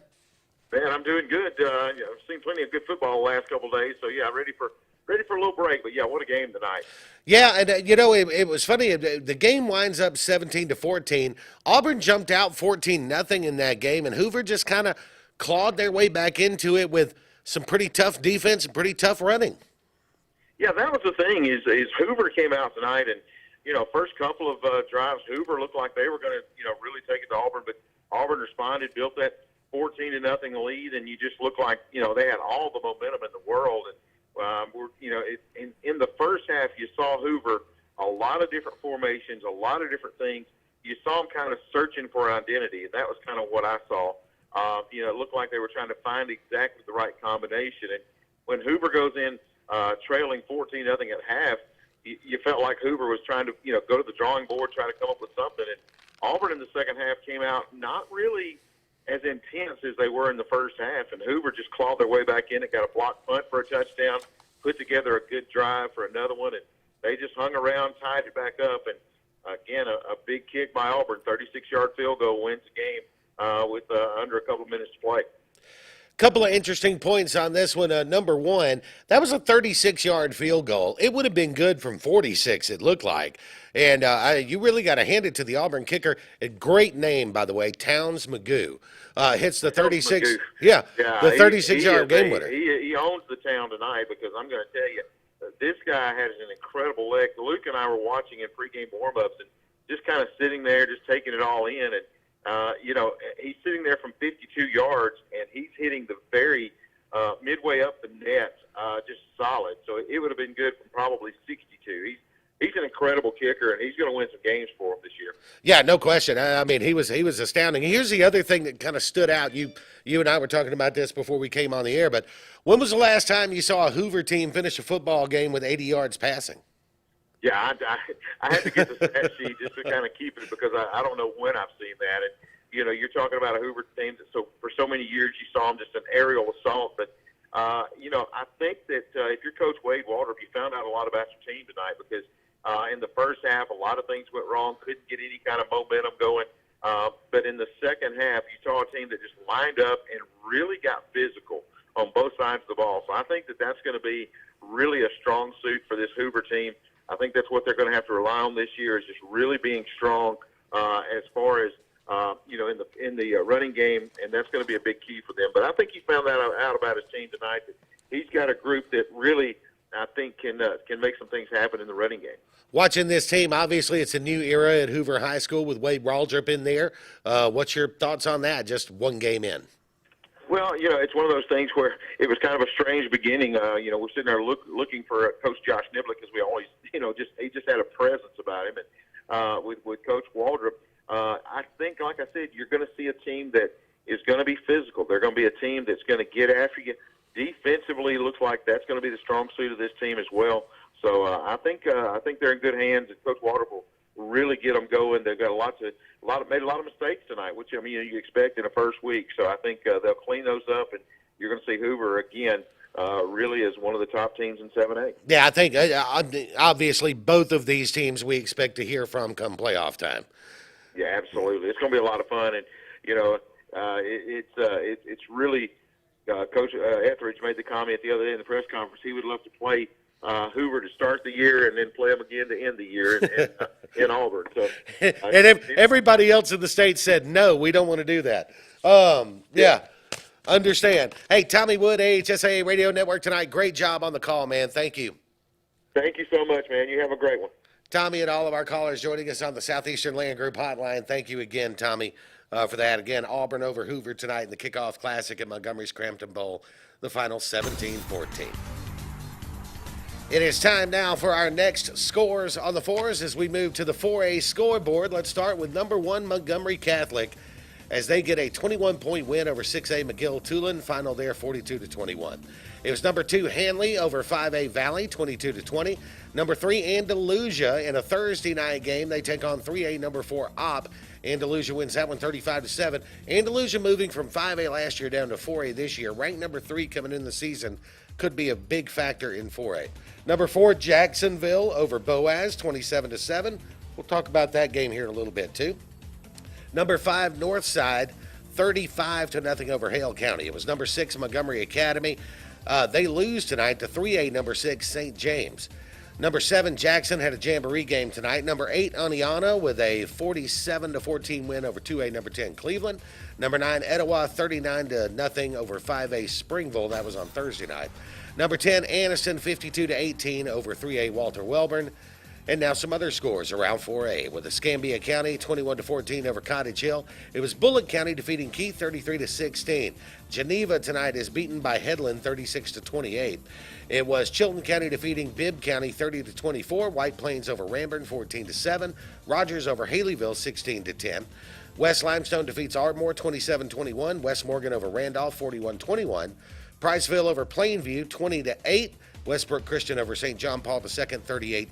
Man, I'm doing good. I've seen plenty of good football the last couple of days, so yeah, ready for a little break. But yeah, what a game tonight. Yeah, and it was funny. The game winds up 17-14. Auburn jumped out 14-0 in that game, and Hoover just kind of clawed their way back into it with some pretty tough defense and pretty tough running. Yeah, that was the thing. Is Hoover came out tonight, and first couple of drives, Hoover looked like they were going to really take it to Auburn, but Auburn responded, built that 14-0 lead, and you just looked like they had all the momentum in the world. And in the first half, you saw Hoover a lot of different formations, a lot of different things. You saw them kind of searching for identity, and that was kind of what I saw. It looked like they were trying to find exactly the right combination. And when Hoover goes in trailing 14-0 at half, you felt like Hoover was trying to go to the drawing board, try to come up with something. And Auburn in the second half came out not really as intense as they were in the first half, and Hoover just clawed their way back in. It got a blocked punt for a touchdown, put together a good drive for another one, and they just hung around, tied it back up, and again, a big kick by Auburn, 36-yard field goal wins the game with under a couple minutes to play. Couple of interesting points on this one. Number one, that was a 36-yard field goal. It would have been good from 46, it looked like. And you really got to hand it to the Auburn kicker. A great name, by the way, Towns Magoo. Hits the 36. Yeah, the 36-yard game winner. He owns the town tonight, because I'm going to tell you, this guy has an incredible leg. Luke and I were watching in pregame warm-ups and just kind of sitting there, just taking it all in. And he's sitting there from 52 yards, and he's hitting the very midway up the net, just solid. So it would have been good from probably 62. He's an incredible kicker, and he's going to win some games for him this year. Yeah, no question. I mean, he was astounding. Here's the other thing that kind of stood out. You and I were talking about this before we came on the air, but when was the last time you saw a Hoover team finish a football game with 80 yards passing? Yeah, I had to get the stat sheet just to kind of keep it, because I don't know when I've seen that. And you're talking about a Hoover team that for so many years you saw them just an aerial assault. But I think that if you're Coach Wade Waldrop, you found out a lot about your team tonight, because in the first half, a lot of things went wrong, couldn't get any kind of momentum going. But in the second half, you saw a team that just lined up and really got physical on both sides of the ball. So I think that that's going to be really a strong suit for this Hoover team. I think that's what they're going to have to rely on this year, is just really being strong as far as in the running game, and that's going to be a big key for them. But I think he found that out about his team tonight. That he's got a group that really, I think, can make some things happen in the running game. Watching this team, obviously it's a new era at Hoover High School with Wade Waldrop in there. What's your thoughts on that, just one game in? Well, it's one of those things where it was kind of a strange beginning. We're sitting there looking for Coach Josh Niblick, because we always, he just had a presence about him. And with Coach Waldrop, I think, like I said, you're going to see a team that is going to be physical. They're going to be a team that's going to get after you. Defensively, looks like that's going to be the strong suit of this team as well. So I think they're in good hands, and Coach Waldrop will really get them going. They've got made a lot of mistakes tonight, which you expect in a first week. So I think they'll clean those up, and you're going to see Hoover again really as one of the top teams in 7A. Yeah, I think obviously both of these teams we expect to hear from come playoff time. Yeah, absolutely. It's going to be a lot of fun, and it's really Coach Etheridge made the comment the other day in the press conference. He would love to play Hoover to start the year and then play them again to end the year in Auburn. So, and everybody else in the state said, no, we don't want to do that. Yeah, understand. Hey, Tommy Wood, AHSAA Radio Network tonight. Great job on the call, man. Thank you. Thank you so much, man. You have a great one. Tommy and all of our callers joining us on the Southeastern Land Group hotline. Thank you again, Tommy, for that. Again, Auburn over Hoover tonight in the kickoff classic at Montgomery's Crampton Bowl, the final 17-14. It is time now for our next scores on the fours as we move to the 4A scoreboard. Let's start with number 1 Montgomery Catholic as they get a 21-point win over 6A McGill-Tulane, final there 42-21. It was number 2 Hanley over 5A Valley, 22-20. Number 3 Andalusia in a Thursday night game. They take on 3A number 4 Opp. Andalusia wins that one 35-7. Andalusia moving from 5A last year down to 4A this year. Ranked number 3 coming in the season. Could be a big factor in 4A. Number 4 Jacksonville over Boaz, 27-7. We'll talk about that game here in a little bit too. Number 5 Northside, 35-0 over Hale County. It was number 6 Montgomery Academy. They lose tonight to 3A number 6 St. James. Number 7 Jackson had a jamboree game tonight. Number 8 Aniana with a 47-14 win over 2A number 10 Cleveland. Number 9 Etowah 39-0 over 5A Springville. That was on Thursday night. Number 10 Anniston 52-18 over 3A Walter Welborn. And now some other scores around 4A with Escambia County 21-14 over Cottage Hill. It was Bullock County defeating Keith 33-16. Geneva tonight is beaten by Headland 36-28. It was Chilton County defeating Bibb County 30-24. White Plains over Ranburne 14-7. Rogers over Haleyville 16-10. West Limestone defeats Ardmore 27-21. West Morgan over Randolph 41-21. Priceville over Plainview 20-8. Westbrook Christian over St. John Paul II 38-3.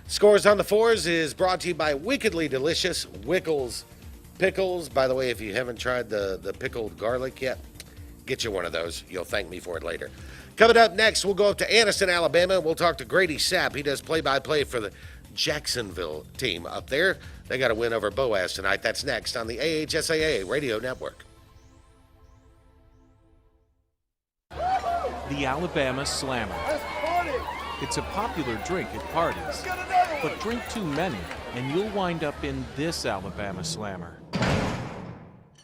Scores on the fours is brought to you by Wickedly Delicious Wickles Pickles. By the way, if you haven't tried the pickled garlic yet, get you one of those. You'll thank me for it later. Coming up next, we'll go up to Anniston, Alabama. We'll talk to Grady Sapp. He does play-by-play for the Jacksonville team up there. They got a win over Boaz tonight. That's next on the AHSAA Radio Network. The Alabama Slammer. It's a popular drink at parties, but drink too many and you'll wind up in this Alabama Slammer.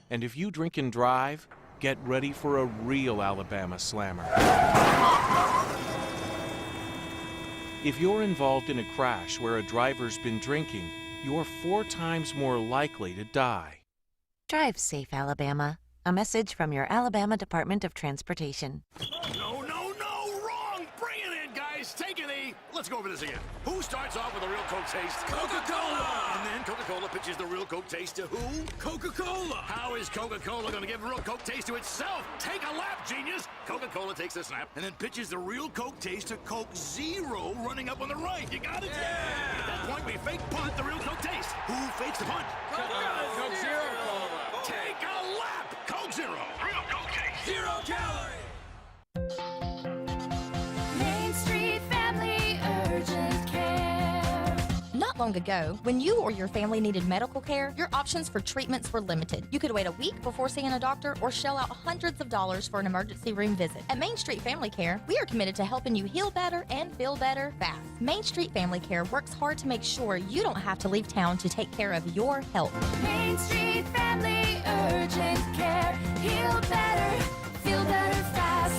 And if you drink and drive, get ready for a real Alabama Slammer. If you're involved in a crash where a driver's been drinking, you're 4 times more likely to die. Drive safe, Alabama. A message from your Alabama Department of Transportation. No, wrong! Bring it in, guys! Take an E! Let's go over this again. Who starts off with a real Coke taste? Coca-Cola! And then Coca-Cola pitches the real Coke taste to who? Coca-Cola! How is Coca-Cola going to give real Coke taste to itself? Take a lap, genius! Coca-Cola takes a snap and then pitches the real Coke taste to Coke Zero running up on the right. You got it? Yeah! At that point, we fake punt the real Coke taste. Who fakes the punt? Coke Zero. Take a lap! Coke Zero! Real Coke taste! 0 calories! Main Street Family Urgent Care. Not long ago, when you or your family needed medical care, your options for treatments were limited. You could wait a week before seeing a doctor or shell out hundreds of dollars for an emergency room visit. At Main Street Family Care, we are committed to helping you heal better and feel better fast. Main Street Family Care works hard to make sure you don't have to leave town to take care of your health. Main Street Family Urgent Care. Heal better, feel better fast.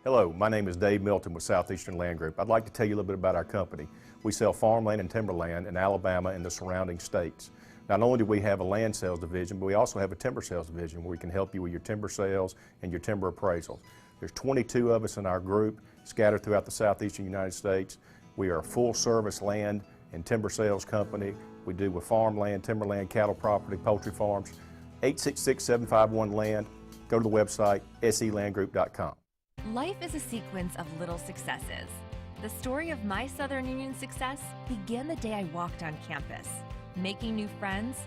Hello, my name is Dave Milton with Southeastern Land Group. I'd like to tell you a little bit about our company. We sell farmland and timberland in Alabama and the surrounding states. Not only do we have a land sales division, but we also have a timber sales division where we can help you with your timber sales and your timber appraisals. There's 22 of us in our group scattered throughout the southeastern United States. We are a full-service land and timber sales company. We do with farmland, timberland, cattle property, poultry farms. 866-751-LAND. Go to the website, selandgroup.com. Life is a sequence of little successes. The story of my Southern Union success began the day I walked on campus, making new friends,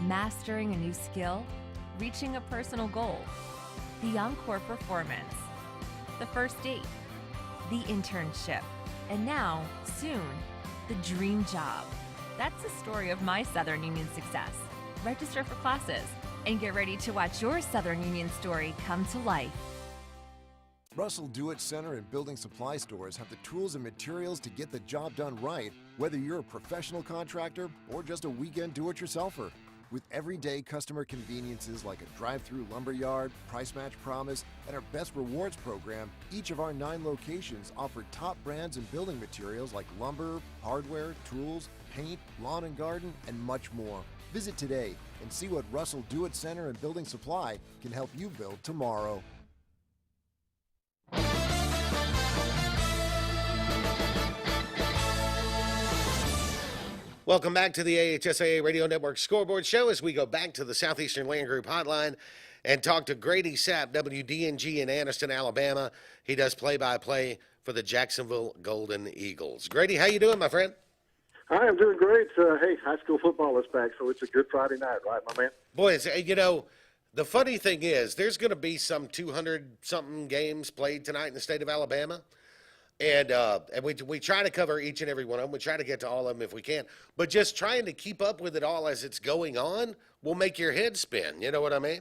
mastering a new skill, reaching a personal goal, the encore performance, the first date, the internship, and now, soon, the dream job. That's the story of my Southern Union success. Register for classes and get ready to watch your Southern Union story come to life. Russell Do-It Center and building supply stores have the tools and materials to get the job done right, whether you're a professional contractor or just a weekend do-it-yourselfer. With everyday customer conveniences like a drive-through lumberyard, price match promise, and our Best Rewards program, each of our 9 locations offer top brands and building materials like lumber, hardware, tools, paint, lawn and garden, and much more. Visit today and see what Russell Do-It Center and Building Supply can help you build tomorrow. Welcome back to the AHSAA Radio Network Scoreboard Show as we go back to the Southeastern Land Group hotline and talk to Grady Sapp, WDNG in Anniston, Alabama. He does play-by-play for the Jacksonville Golden Eagles. Grady, how you doing, my friend? Hi, I'm doing great. Hey, high school football is back, so it's a good Friday night, right, my man? Boy, you know, the funny thing is there's going to be some 200-something games played tonight in the state of Alabama. And we try to cover each and every one of them. We try to get to all of them if we can. But just trying to keep up with it all as it's going on will make your head spin. You know what I mean?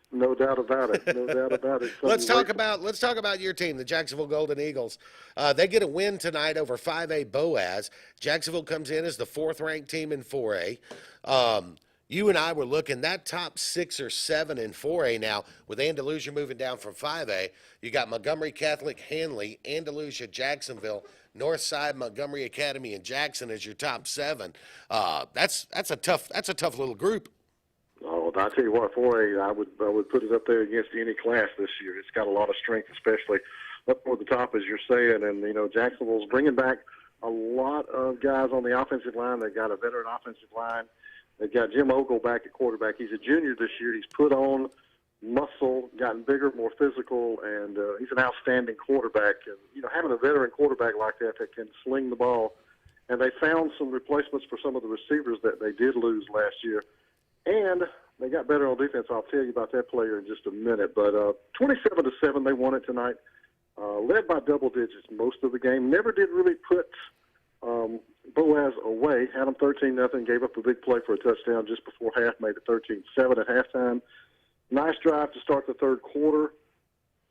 No doubt about it. No doubt about it. Let's talk about your team, the Jacksonville Golden Eagles. They get a win tonight over 5A Boaz. Jacksonville comes in as the 4th-ranked team in 4A. You and I were looking that top 6 or 7 in 4A now, with Andalusia moving down from 5A. You got Montgomery Catholic, Hanley, Andalusia, Jacksonville, Northside, Montgomery Academy, and Jackson as your top 7. That's a tough little group. Oh, I tell you what, 4A, I would put it up there against any class this year. It's got a lot of strength, especially up toward the top, as you're saying. And Jacksonville's bringing back a lot of guys on the offensive line. They've got a veteran offensive line. They've got Jim Ogle back at quarterback. He's a junior this year. He's put on muscle, gotten bigger, more physical, and he's an outstanding quarterback. And, having a veteran quarterback like that can sling the ball. And they found some replacements for some of the receivers that they did lose last year. And they got better on defense. I'll tell you about that player in just a minute. But 27-7, they won it tonight. Led by double digits most of the game. Never did really put Boaz away. Had them 13-0. Gave up a big play for a touchdown just before half. Made it 13-7 at halftime. Nice drive to start the third quarter.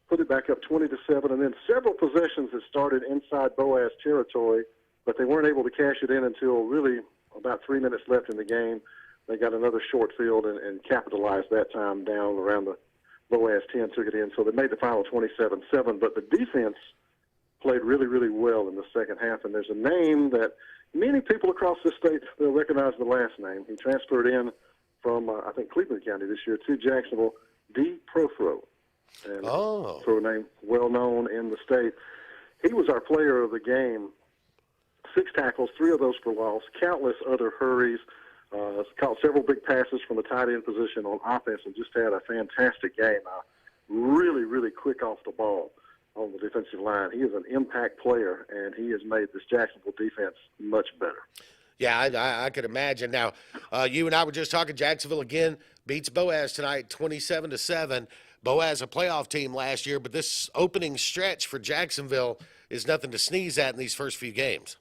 Put it back up 20-7. And then several possessions that started inside Boaz territory, but they weren't able to cash it in until really about 3 minutes left in the game. They got another short field and capitalized that time down around the Boaz 10, took it in. So they made the final 27-7. But the defense played really, really well in the second half. And there's a name that many people across the state will recognize the last name. He transferred in from, I think, Cleveland County this year to Jacksonville, D. Profro. And Pro name, well known in the state. He was our player of the game. 6 tackles, 3 of those for loss, countless other hurries. Caught several big passes from the tight end position on offense and just had a fantastic game. Really, really quick off the ball on the defensive line. He is an impact player, and he has made this Jacksonville defense much better. Yeah, I could imagine. Now, you and I were just talking. Jacksonville again beats Boaz tonight, 27-7. Boaz a playoff team last year, but this opening stretch for Jacksonville is nothing to sneeze at in these first few games.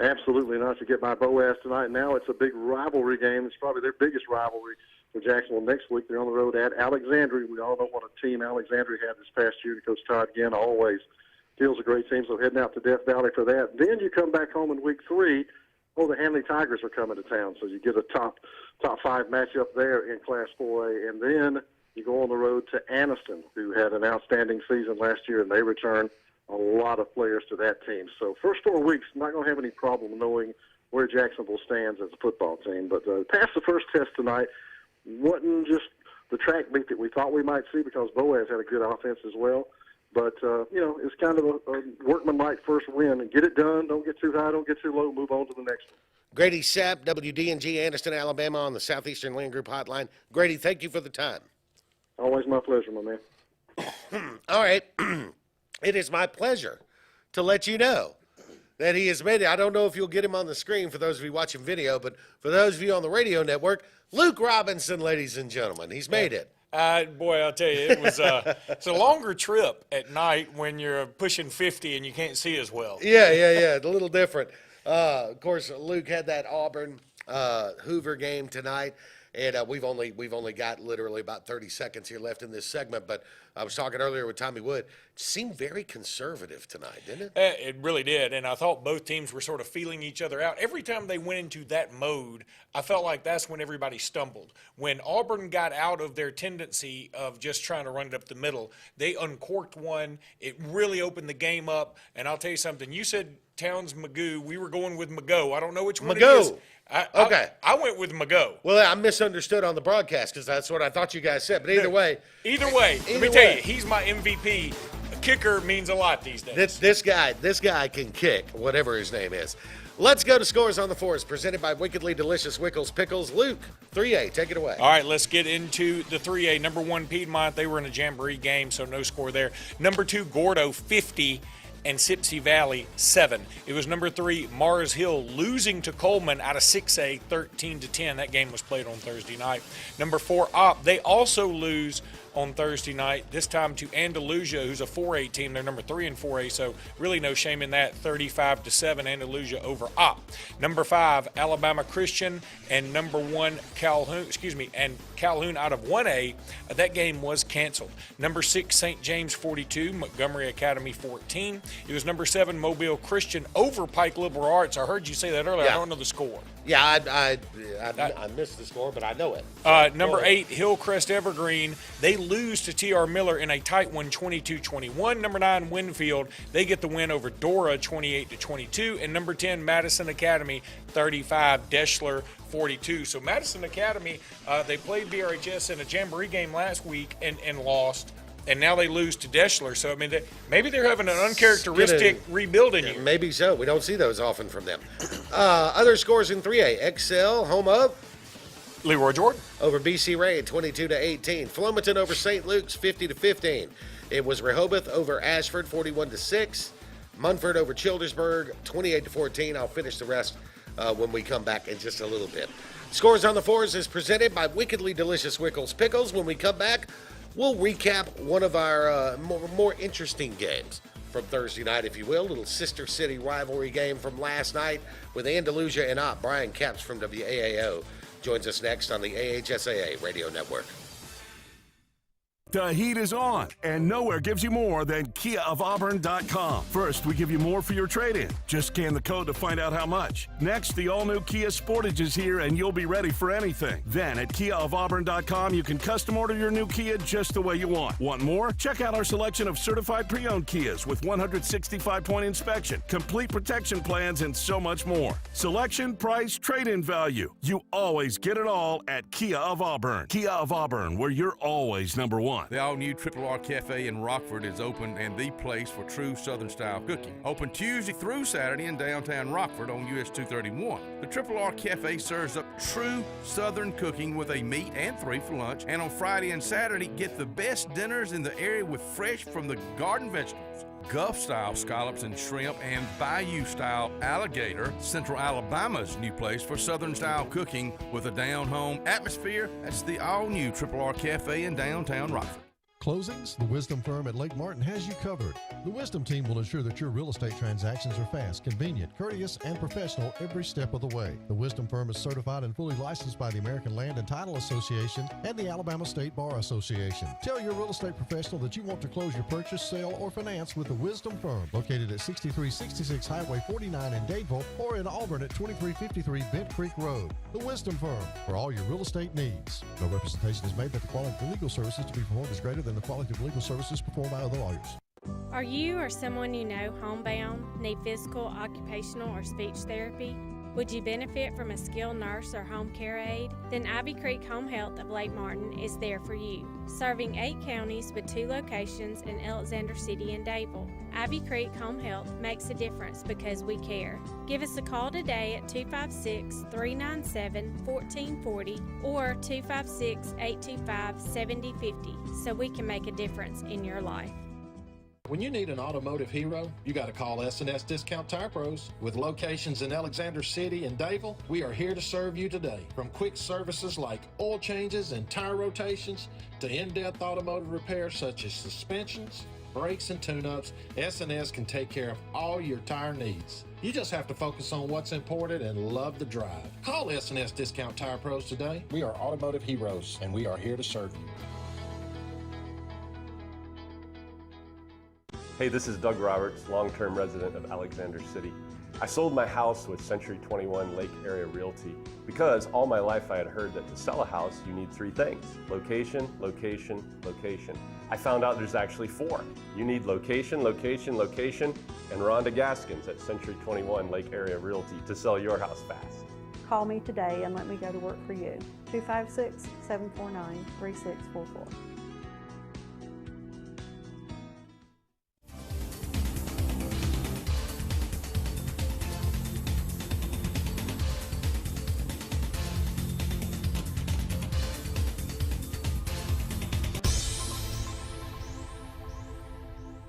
Absolutely not. To get by Boaz tonight. Now it's a big rivalry game. It's probably their biggest rivalry for Jacksonville. Next week they're on the road at Alexandria. We all know what a team Alexandria had this past year. Coach Todd Ginn always feels a great team, so heading out to Death Valley for that. Then you come back home in week 3. The Hanley Tigers are coming to town, so you get a top 5 matchup there in Class 4A. And then you go on the road to Anniston, who had an outstanding season last year, and they return a lot of players to that team. So first 4 weeks, not going to have any problem knowing where Jacksonville stands as a football team. But past the first test tonight, wasn't just the track meet that we thought we might see, because Boaz had a good offense as well. But, it's kind of a workmanlike first win. And get it done. Don't get too high. Don't get too low. Move on to the next one. Grady Sapp, WDNG, Anniston, Alabama, on the Southeastern Land Group Hotline. Grady, thank you for the time. Always my pleasure, my man. All right. It is my pleasure to let you know that he has made it. I don't know if you'll get him on the screen for those of you watching video, but for those of you on the radio network, Luke Robinson, ladies and gentlemen, he's made it. Boy, I'll tell you, it was it's a longer trip at night when you're pushing 50 and you can't see as well. Yeah, a little different. Of course, Luke had that Auburn Hoover game tonight. And we've only got literally about 30 seconds here left in this segment. But I was talking earlier with Tommy Wood. It seemed very conservative tonight, didn't it? It really did. And I thought both teams were sort of feeling each other out. Every time they went into that mode, I felt like that's when everybody stumbled. When Auburn got out of their tendency of just trying to run it up the middle, they uncorked one. It really opened the game up. And I'll tell you something. You said Towns Magoo. We were going with Mago. I don't know which one it is. Okay. I went with Mago. Well, I misunderstood on the broadcast because that's what I thought you guys said. But either way. Let me tell you, he's my MVP. A kicker means a lot these days. This guy can kick, whatever his name is. Let's go to Scores on the Force, presented by Wickedly Delicious Wickles Pickles. Luke, 3A, take it away. All right, let's get into the 3A. Number 1, Piedmont. They were in a jamboree game, so no score there. Number 2, Gordo, 50. and Sipsey Valley 7. It was number 3 Mars Hill losing to Coleman out of 6A 13-10. That game was played on Thursday night. Number 4 Opp, they also lose on Thursday night, this time to Andalusia, who's a 4A team. They're number 3 in 4A, so really no shame in that. 35-7 Andalusia over Opp. Number 5 Alabama Christian and number 1 Calhoun out of 1A. That game was canceled. Number 6 St. James 42, Montgomery Academy 14. It was number 7 Mobile Christian over Pike Liberal Arts. I heard you say that earlier. Yeah. I don't know the score. Yeah, I missed the score, but I know it. Number 8, Hillcrest Evergreen. They lose to T.R. Miller in a tight one, 22-21. Number 9, Winfield. They get the win over Dora, 28-22. And number 10, Madison Academy, 35. Deschler, 42. So Madison Academy, they played BRHS in a jamboree game last week and lost. And now they lose to Deschler. So, I mean, maybe they're having an uncharacteristic rebuilding year. Maybe so. We don't see those often from them. Other scores in 3A. Excel, home of Leroy Jordan over BC Ray, 22-18. Flomaton over St. Luke's, 50-15. It was Rehoboth over Ashford, 41-6. Munford over Childersburg, 28-14. I'll finish the rest when we come back in just a little bit. Scores on the Fours is presented by Wickedly Delicious Wickles Pickles. When we come back, we'll recap one of our more interesting games from Thursday night, if you will. Little sister city rivalry game from last night with Andalusia and Opp. Brian Capps from WAAO joins us next on the AHSAA Radio Network. The heat is on, and nowhere gives you more than KiaofAuburn.com. First, we give you more for your trade-in. Just scan the code to find out how much. Next, the all-new Kia Sportage is here, and you'll be ready for anything. Then, at KiaofAuburn.com, you can custom order your new Kia just the way you want. Want more? Check out our selection of certified pre-owned Kias with 165-point inspection, complete protection plans, and so much more. Selection, price, trade-in value. You always get it all at Kia of Auburn. Kia of Auburn, where you're always number one. The all-new Triple R Cafe in Rockford is open and the place for true Southern-style cooking. Open Tuesday through Saturday in downtown Rockford on US 231. The Triple R Cafe serves up true Southern cooking with a meat and 3 for lunch. And on Friday and Saturday, get the best dinners in the area with fresh from the garden vegetables. Gulf-style scallops and shrimp, and Bayou-style alligator. Central Alabama's new place for Southern-style cooking with a down-home atmosphere. That's the all-new Triple R Cafe in downtown Rockford. Closings? The Wisdom firm at Lake Martin has you covered. The Wisdom team will ensure that your real estate transactions are fast, convenient, courteous, and professional every step of the way. The Wisdom firm is certified and fully licensed by the American Land and Title Association and the Alabama State Bar Association. Tell your real estate professional that you want to close your purchase, sale, or finance with the Wisdom firm, located at 6366 Highway 49 in Dadeville or in Auburn at 2353 Bent Creek Road. The Wisdom firm, for all your real estate needs. No representation is made that the quality of the legal services to be performed is greater than the quality of legal services performed by other lawyers. Are you or someone you know homebound, need physical, occupational, or speech therapy? Would you benefit from a skilled nurse or home care aide? Then Ivy Creek Home Health of Lake Martin is there for you. Serving 8 counties with 2 locations in Alexander City and Dadeville, Ivy Creek Home Health makes a difference because we care. Give us a call today at 256-397-1440 or 256-825-7050 so we can make a difference in your life. When you need an automotive hero, you got to call S&S Discount Tire Pros. With locations in Alexander City and Dadeville, we are here to serve you today. From quick services like oil changes and tire rotations to in-depth automotive repairs such as suspensions, brakes, and tune-ups, S&S can take care of all your tire needs. You just have to focus on what's important and love the drive. Call S&S Discount Tire Pros today. We are automotive heroes, and we are here to serve you. Hey, this is Doug Roberts, long-term resident of Alexander City. I sold my house with Century 21 Lake Area Realty because all my life I had heard that to sell a house you need 3 things: location, location, location. I found out there's actually 4. You need location, location, location, and Rhonda Gaskins at Century 21 Lake Area Realty to sell your house fast. Call me today and let me go to work for you. 256-749-3644.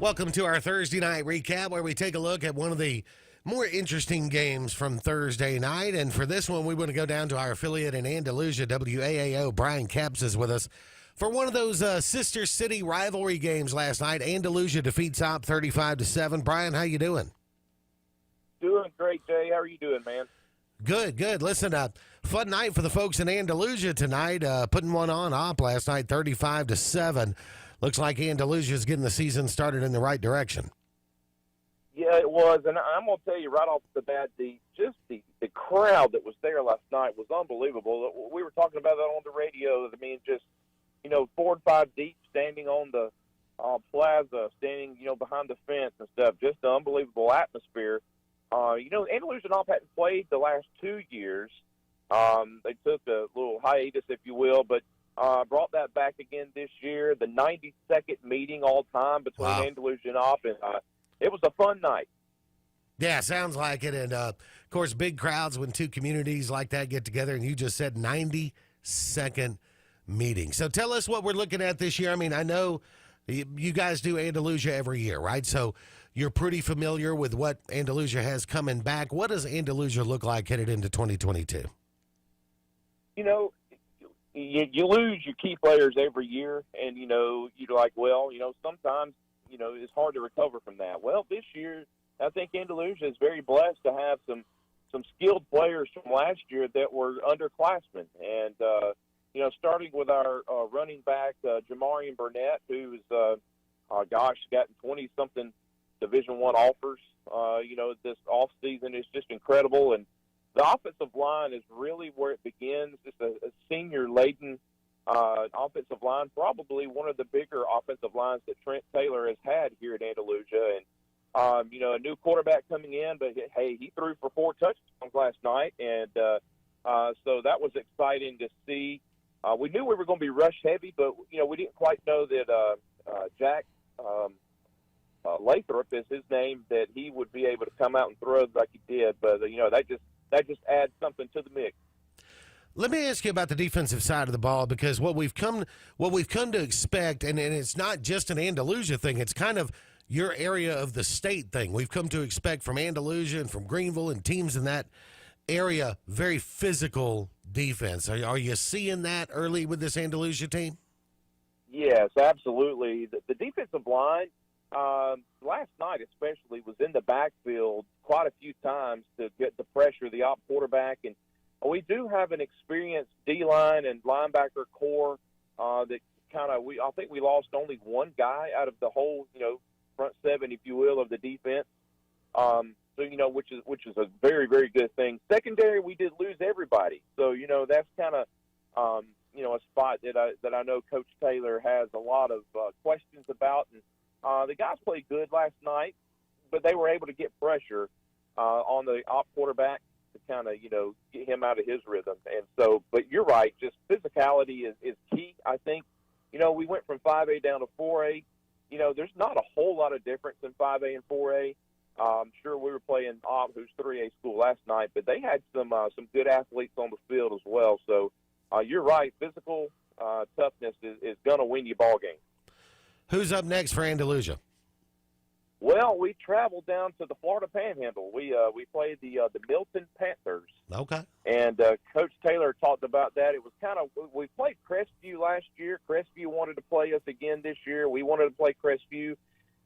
Welcome to our Thursday night recap where we take a look at one of the more interesting games from Thursday night. And for this one, we want to go down to our affiliate in Andalusia, WAAO. Brian Capps is with us for one of those sister city rivalry games last night. Andalusia defeats Op 35-7. Brian, how you doing? Doing great, Jay. How are you doing, man? Good, good. Listen, fun night for the folks in Andalusia tonight, putting one on Op last night, 35-7. Looks like Andalusia is getting the season started in the right direction. Yeah, it was, and I'm going to tell you right off the bat, the crowd that was there last night was unbelievable. We were talking about that on the radio. I mean, just, 4 and 5 deep, standing on the plaza, standing, behind the fence and stuff. Just an unbelievable atmosphere. Andalusia and Op hadn't played the last 2 years. They took a little hiatus, if you will, but brought that back again this year. The 92nd meeting all time between Andalusia and Op, and it was a fun night. Yeah, sounds like it. And, of course, big crowds when two communities like that get together, and you just said 92nd meeting. So tell us what we're looking at this year. I mean, I know you guys do Andalusia every year, right? So you're pretty familiar with what Andalusia has coming back. What does Andalusia look like headed into 2022? You lose your key players every year, and, you're like, sometimes, it's hard to recover from that. Well, this year, I think Andalusia is very blessed to have some skilled players from last year that were underclassmen. And, starting with our running back, Jamarian Burnett, who's, gotten 20-something Division I offers, this offseason is just incredible. And the offensive line is really where it begins. It's a senior-laden offensive line, probably one of the bigger offensive lines that Trent Taylor has had here at Andalusia. And, a new quarterback coming in, but, hey, he threw for 4 touchdowns last night. And so that was exciting to see. We knew we were going to be rush-heavy, but, we didn't quite know that Jack Lathrop is his name, that he would be able to come out and throw like he did. But, that just adds something to the mix. Let me ask you about the defensive side of the ball, because what we've come to expect, and it's not just an Andalusia thing, it's kind of your area of the state thing. We've come to expect from Andalusia and from Greenville and teams in that area, very physical defense. Are you seeing that early with this Andalusia team? Yes, absolutely. The defensive line, last night especially, was in the backfield quite a few times to get the pressure of the Op quarterback. And we do have an experienced D-line and linebacker core that I think we lost only one guy out of the whole, front seven, if you will, of the defense. Which is a very, very good thing. Secondary, we did lose everybody. So, that's kind of, a spot that I know Coach Taylor has a lot of questions about. And the guys played good last night, but they were able to get pressure on the Op quarterback to kind of, get him out of his rhythm. And so, but you're right, just physicality is key, I think. We went from 5A down to 4A. There's not a whole lot of difference in 5A and 4A. I'm sure we were playing Op, who's 3A school last night, but they had some good athletes on the field as well. So you're right, physical toughness is going to win you ball games. Who's up next for Andalusia? Well, we traveled down to the Florida Panhandle. We played the Milton Panthers. Okay. And Coach Taylor talked about that. It was we played Crestview last year. Crestview wanted to play us again this year. We wanted to play Crestview.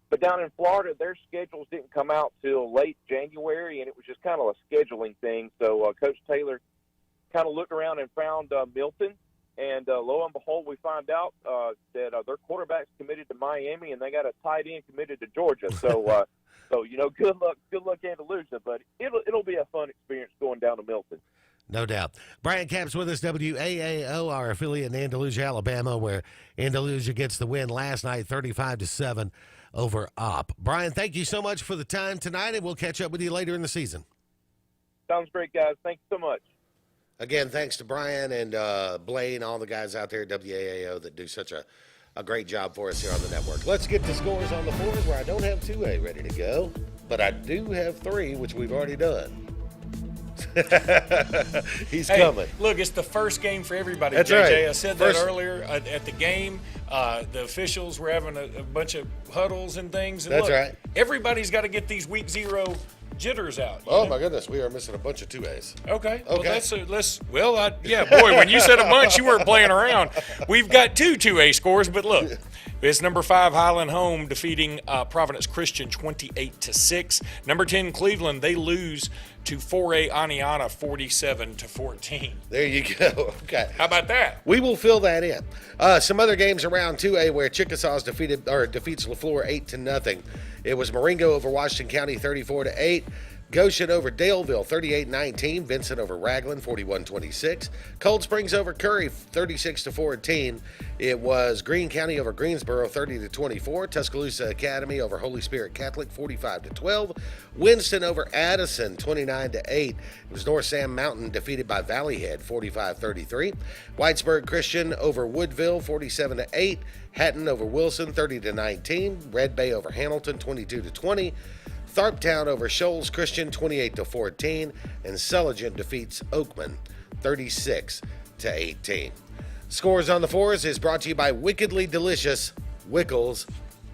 But down in Florida, their schedules didn't come out till late January, and it was just kind of a scheduling thing. So Coach Taylor kind of looked around and found Milton. And lo and behold, we find out that their quarterback's committed to Miami, and they got a tight end committed to Georgia. So, good luck, Andalusia. But it'll be a fun experience going down to Milton. No doubt. Brian Capps with us, WAAO, our affiliate in Andalusia, Alabama, where Andalusia gets the win last night, 35-7 over Op. Brian, thank you so much for the time tonight, and we'll catch up with you later in the season. Sounds great, guys. Thank you so much. Again, thanks to Brian and Blaine, all the guys out there at WAAO that do such a great job for us here on the network. Let's get the scores on the board where I don't have 2A ready to go, but I do have 3, which we've already done. He's Hey, coming. Look, it's the first game for everybody, That's JJ. right. I said First- that earlier at the game. The officials were having a bunch of huddles and things. And That's look, right. Everybody's got to get these week 0 jitters out. you Oh know? my goodness, we are missing a bunch of 2As. Okay. Well, Okay. yeah, boy, when you said a bunch, you weren't playing around. We've got 2A scores, but look, it's number 5 Highland Home defeating Providence Christian 28-6. Number 10 Cleveland, they lose to 4A Aniana 47-14. There you go. Okay. How about that? We will fill that in. Some other games around 2A where Chickasaws defeats LaFleur 8-0. It was Marengo over Washington County 34-8. Goshen over Daleville 38-19. Vincent over Raglan 41-26. Cold Springs over Curry 36-14. It was Greene County over Greensboro 30-24. Tuscaloosa Academy over Holy Spirit Catholic 45-12. Winston over Addison 29-8. It was North Sam Mountain defeated by Valley Head 45-33. Whitesburg Christian over Woodville 47-8. Hatton over Wilson 30-19. Red Bay over Hamilton 22-20. Tharptown over Shoals Christian 28-14, and Sulligent defeats Oakman 36-18. Scores on the Fours is brought to you by Wickedly Delicious Wickles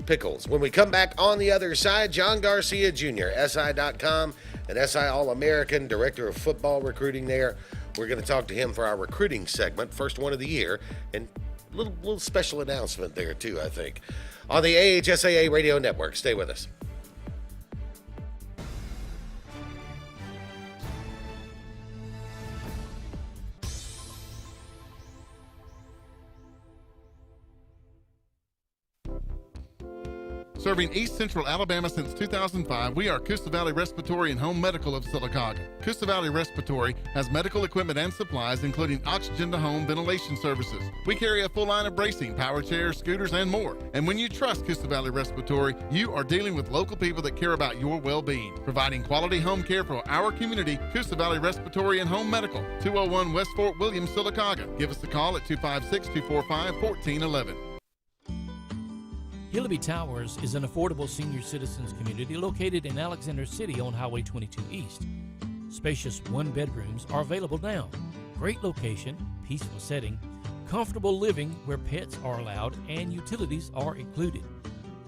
Pickles. When we come back on the other side, John Garcia Jr., SI.com, and SI All-American, Director of Football Recruiting there. We're going to talk to him for our recruiting segment, first one of the year, and a little special announcement there too, I think. On the AHSAA Radio Network. Stay with us. Serving East Central Alabama since 2005, we are Coosa Valley Respiratory and Home Medical of Sylacauga. Coosa Valley Respiratory has medical equipment and supplies, including oxygen-to-home ventilation services. We carry a full line of bracing, power chairs, scooters, and more. And when you trust Coosa Valley Respiratory, you are dealing with local people that care about your well-being. Providing quality home care for our community, Coosa Valley Respiratory and Home Medical, 201 West Fort William, Sylacauga. Give us a call at 256-245-1411. Hillaby Towers is an affordable senior citizens community located in Alexander City on Highway 22 East. Spacious one-bedrooms are available now. Great location, peaceful setting, comfortable living where pets are allowed and utilities are included.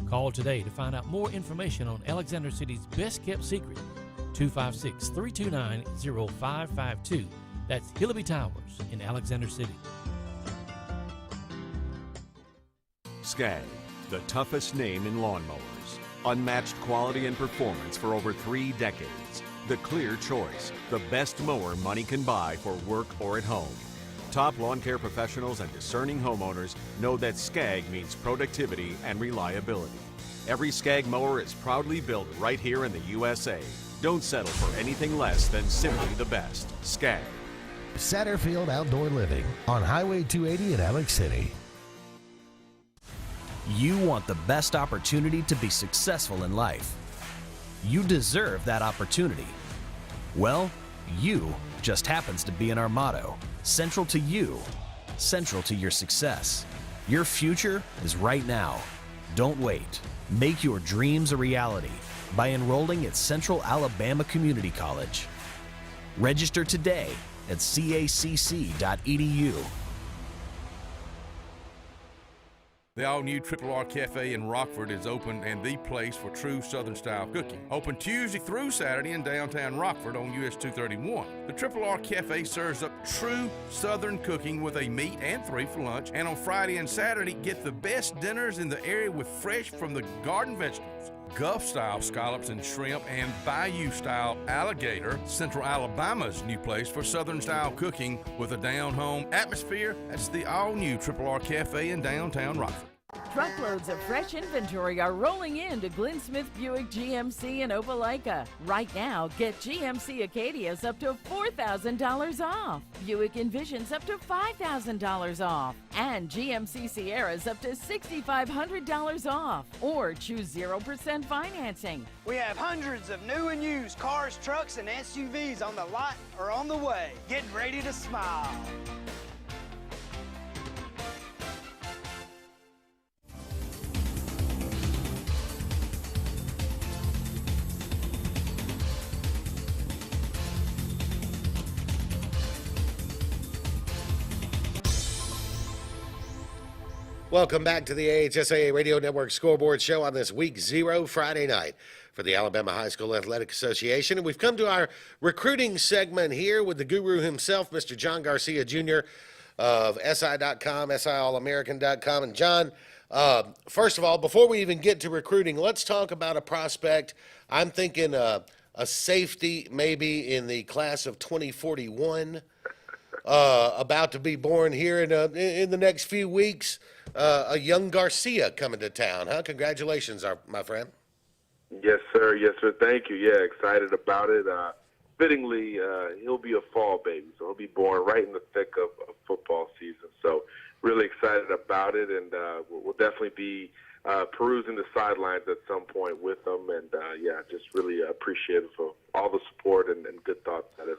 Call today to find out more information on Alexander City's best-kept secret, 256-329-0552. That's Hillaby Towers in Alexander City. Skag, the toughest name in lawnmowers. Unmatched quality and performance for over 3 decades. The clear choice, the best mower money can buy for work or at home. Top lawn care professionals and discerning homeowners know that Skag means productivity and reliability. Every Skag mower is proudly built right here in the USA. Don't settle for anything less than simply the best. Skag. Satterfield Outdoor Living on Highway 280 in Alex City. You want the best opportunity to be successful in life. You deserve that opportunity. Well, you just happens to be in our motto. Central to you, central to your success. Your future is right now. Don't wait. Make your dreams a reality by enrolling at Central Alabama Community College. Register today at cacc.edu. The all-new Triple R Cafe in Rockford is open and the place for true Southern-style cooking. Open Tuesday through Saturday in downtown Rockford on US 231. The Triple R Cafe serves up true Southern cooking with a meat and 3 for lunch. And on Friday and Saturday, get the best dinners in the area with fresh from the garden vegetables. Gulf-style scallops and shrimp, and Bayou-style alligator. Central Alabama's new place for Southern-style cooking with a down-home atmosphere. That's the all-new Triple R Cafe in downtown Rockford. Truckloads of fresh inventory are rolling in to Glenn Smith Buick GMC in Opelika. Right now, get GMC Acadias up to $4,000 off. Buick Envisions up to $5,000 off. And GMC Sierras up to $6,500 off. Or choose 0% financing. We have hundreds of new and used cars, trucks, and SUVs on the lot or on the way. Get ready to smile. Welcome back to the AHSAA Radio Network Scoreboard Show on this week 0 Friday night for the Alabama High School Athletic Association. And we've come to our recruiting segment here with the guru himself, Mr. John Garcia Jr. of SI.com, SIAllamerican.com. And John, first of all, before we even get to recruiting, let's talk about a prospect. I'm thinking a safety maybe in the class of 2041, about to be born here in the next few weeks. A young Garcia coming to town, huh? Congratulations, my friend. Yes, sir. Yes, sir. Thank you. Yeah, excited about it. Fittingly, he'll be a fall baby, so he'll be born right in the thick of football season. So really excited about it, and we'll definitely be perusing the sidelines at some point with him. And, yeah, just really appreciative for all the support and good thoughts that have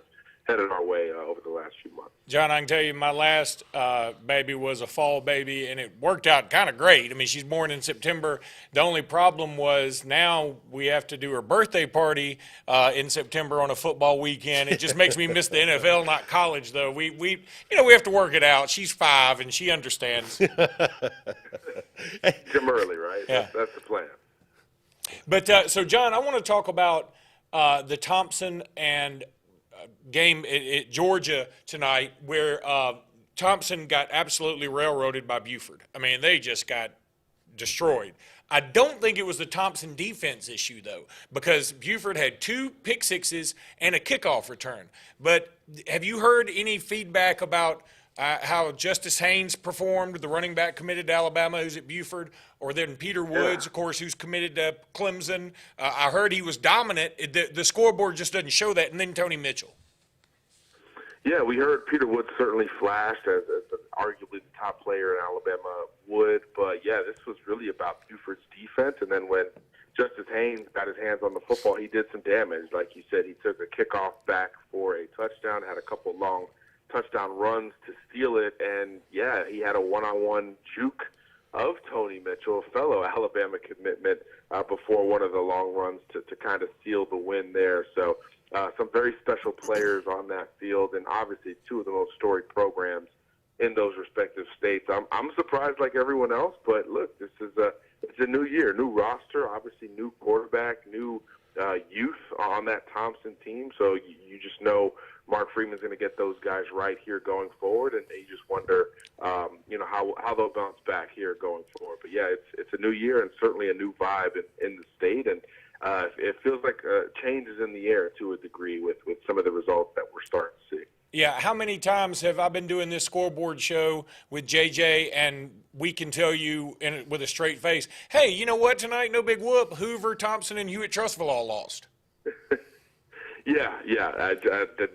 headed our way over the last few months. John, I can tell you my last baby was a fall baby, and it worked out kind of great. I mean, she's born in September. The only problem was now we have to do her birthday party in September on a football weekend. It just makes me miss the NFL, not college, though. We have to work it out. She's 5, and she understands. Come early, right? Yeah. That's the plan. But so, John, I want to talk about the Thompson and game at Georgia tonight, where Thompson got absolutely railroaded by Buford. I mean, they just got destroyed. I don't think it was the Thompson defense issue, though, because Buford had 2 pick sixes and a kickoff return. But have you heard any feedback about how Justice Haynes performed, the running back committed to Alabama who's at Buford, or then Peter Woods, of course, who's committed to Clemson? I heard he was dominant. The scoreboard just doesn't show that. And then Tony Mitchell. Yeah, we heard Peter Woods certainly flashed as arguably the top player in Alabama would. But, yeah, this was really about Buford's defense. And then when Justice Haynes got his hands on the football, he did some damage. Like you said, he took a kickoff back for a touchdown, had a couple long touchdown runs to steal it. And, yeah, he had a one-on-one juke of Tony Mitchell, a fellow Alabama commitment, before one of the long runs to kind of seal the win there. So some very special players on that field, and obviously 2 of the most storied programs in those respective states. I'm surprised like everyone else, but look, this is it's a new year, new roster, obviously new quarterback, new youth on that Thompson team. So you just know Mark Freeman's going to get those guys right here going forward, and you just wonder, how they'll bounce back here going forward. But yeah, it's a new year and certainly a new vibe in the state, and it feels like change is in the air to a degree with some of the results that we're starting to see. Yeah, how many times have I been doing this scoreboard show with JJ, and we can tell you with a straight face, hey, you know what, tonight, no big whoop, Hoover, Thompson, and Hewitt-Trussville all lost. Yeah,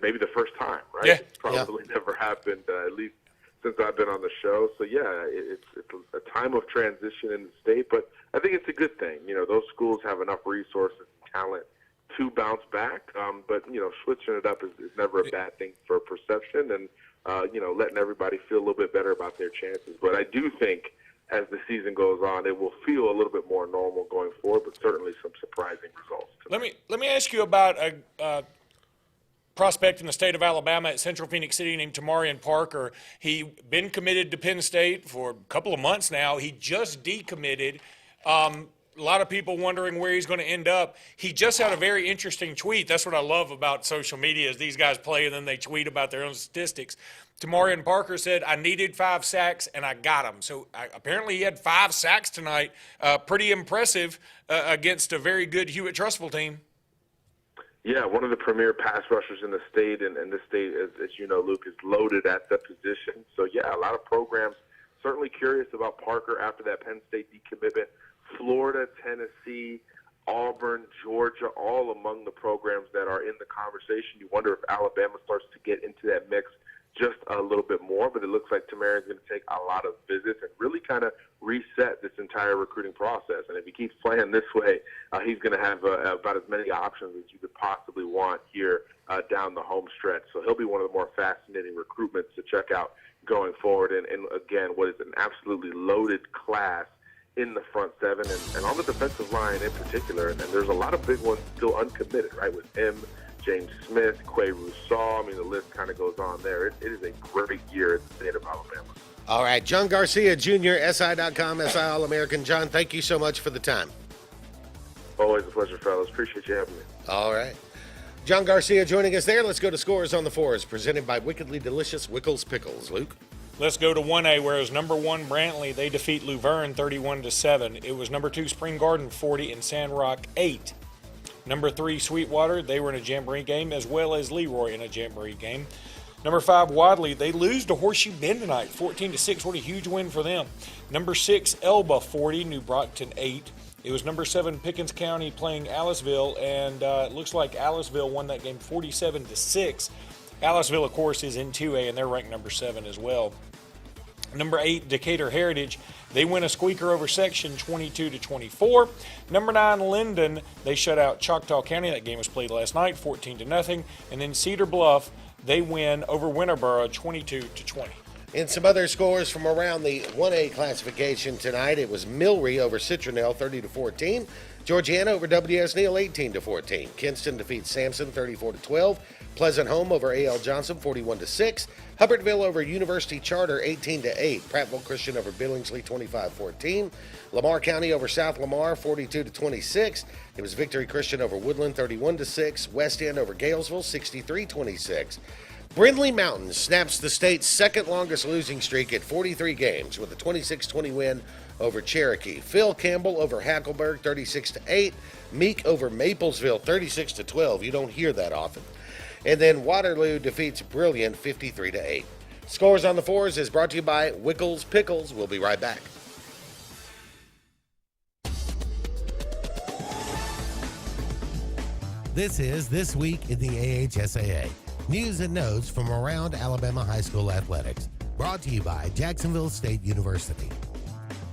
maybe the first time, right? Yeah. It's probably never happened, at least since I've been on the show. So, yeah, it's a time of transition in the state, but I think it's a good thing. Those schools have enough resources and talent to bounce back, but, switching it up is never a bad thing for perception and, letting everybody feel a little bit better about their chances. But I do think as the season goes on, it will feel a little bit more normal going forward, but certainly some surprising results. Let me ask you about a prospect in the state of Alabama at Central Phoenix City named Tamarian Parker. He been committed to Penn State for a couple of months now. He just decommitted. A lot of people wondering where he's going to end up. He just had a very interesting tweet. That's what I love about social media is these guys play and then they tweet about their own statistics. Tamarian Parker said, I needed 5 sacks and I got them. So apparently he had 5 sacks tonight. Pretty impressive against a very good Hewitt-Trussville team. Yeah, one of the premier pass rushers in the state, and this state, as you know, Luke, is loaded at that position. So, yeah, a lot of programs certainly curious about Parker after that Penn State decommitment. Florida, Tennessee, Auburn, Georgia, all among the programs that are in the conversation. You wonder if Alabama starts to get into that mix just a little bit more, but it looks like Tamarian's going to take a lot of visits and really kind of reset this entire recruiting process. And if he keeps playing this way, he's going to have about as many options as you could possibly want here down the home stretch. So he'll be one of the more fascinating recruitments to check out going forward. And again, what is an absolutely loaded class in the front 7 and on the defensive line in particular. And there's a lot of big ones still uncommitted, right, with him, James Smith, Quay Rousseau. I mean, the list kind of goes on there. It is a great year in the state of Alabama. All right, John Garcia Jr., SI.com, SI All-American. John, thank you so much for the time. Always a pleasure, fellas. Appreciate you having me. All right. John Garcia joining us there. Let's go to Scores on the Fours, presented by Wickedly Delicious Wickles Pickles. Luke? Let's go to 1A, where it was number 1 Brantley. They defeat Luverne 31-7. It was number 2 Spring Garden 40 and Sandrock 8. Number 3 Sweetwater, they were in a jamboree game, as well as Leroy in a jamboree game. Number 5 Wadley, they lose to Horseshoe Bend tonight, 14-6. What a huge win for them. Number 6 Elba 40, New Brockton 8. It was number 7 Pickens County playing Aliceville, and it looks like Aliceville won that game 47-6. Aliceville, of course, is in 2A, and they're ranked number 7 as well. Number 8 Decatur Heritage, they win a squeaker over Section 22-24. Number 9 Linden, they shut out Choctaw County. That game was played last night, 14-0. And then Cedar Bluff, they win over Winterboro 22-20. In some other scores from around the 1A classification tonight, it was Milry over Citronelle 30-14. Georgiana over WS Neal 18-14. Kinston defeats Sampson 34-12. Pleasant Home over A.L. Johnson 41-6. Hubbardville over University Charter 18-8. Prattville Christian over Billingsley 25-14. Lamar County over South Lamar 42-26. It was Victory Christian over Woodland 31-6. West End over Galesville 63-26. Brindley Mountain snaps the state's second longest losing streak at 43 games with a 26-20 win over Cherokee. Phil Campbell over Hackleburg 36-8. Meek over Maplesville 36-12. You don't hear that often. And then Waterloo defeats Brilliant 53-8. Scores on the Fours is brought to you by Wickles Pickles. We'll be right back. This is This Week in the AHSAA. News and notes from around Alabama high school athletics. Brought to you by Jacksonville State University.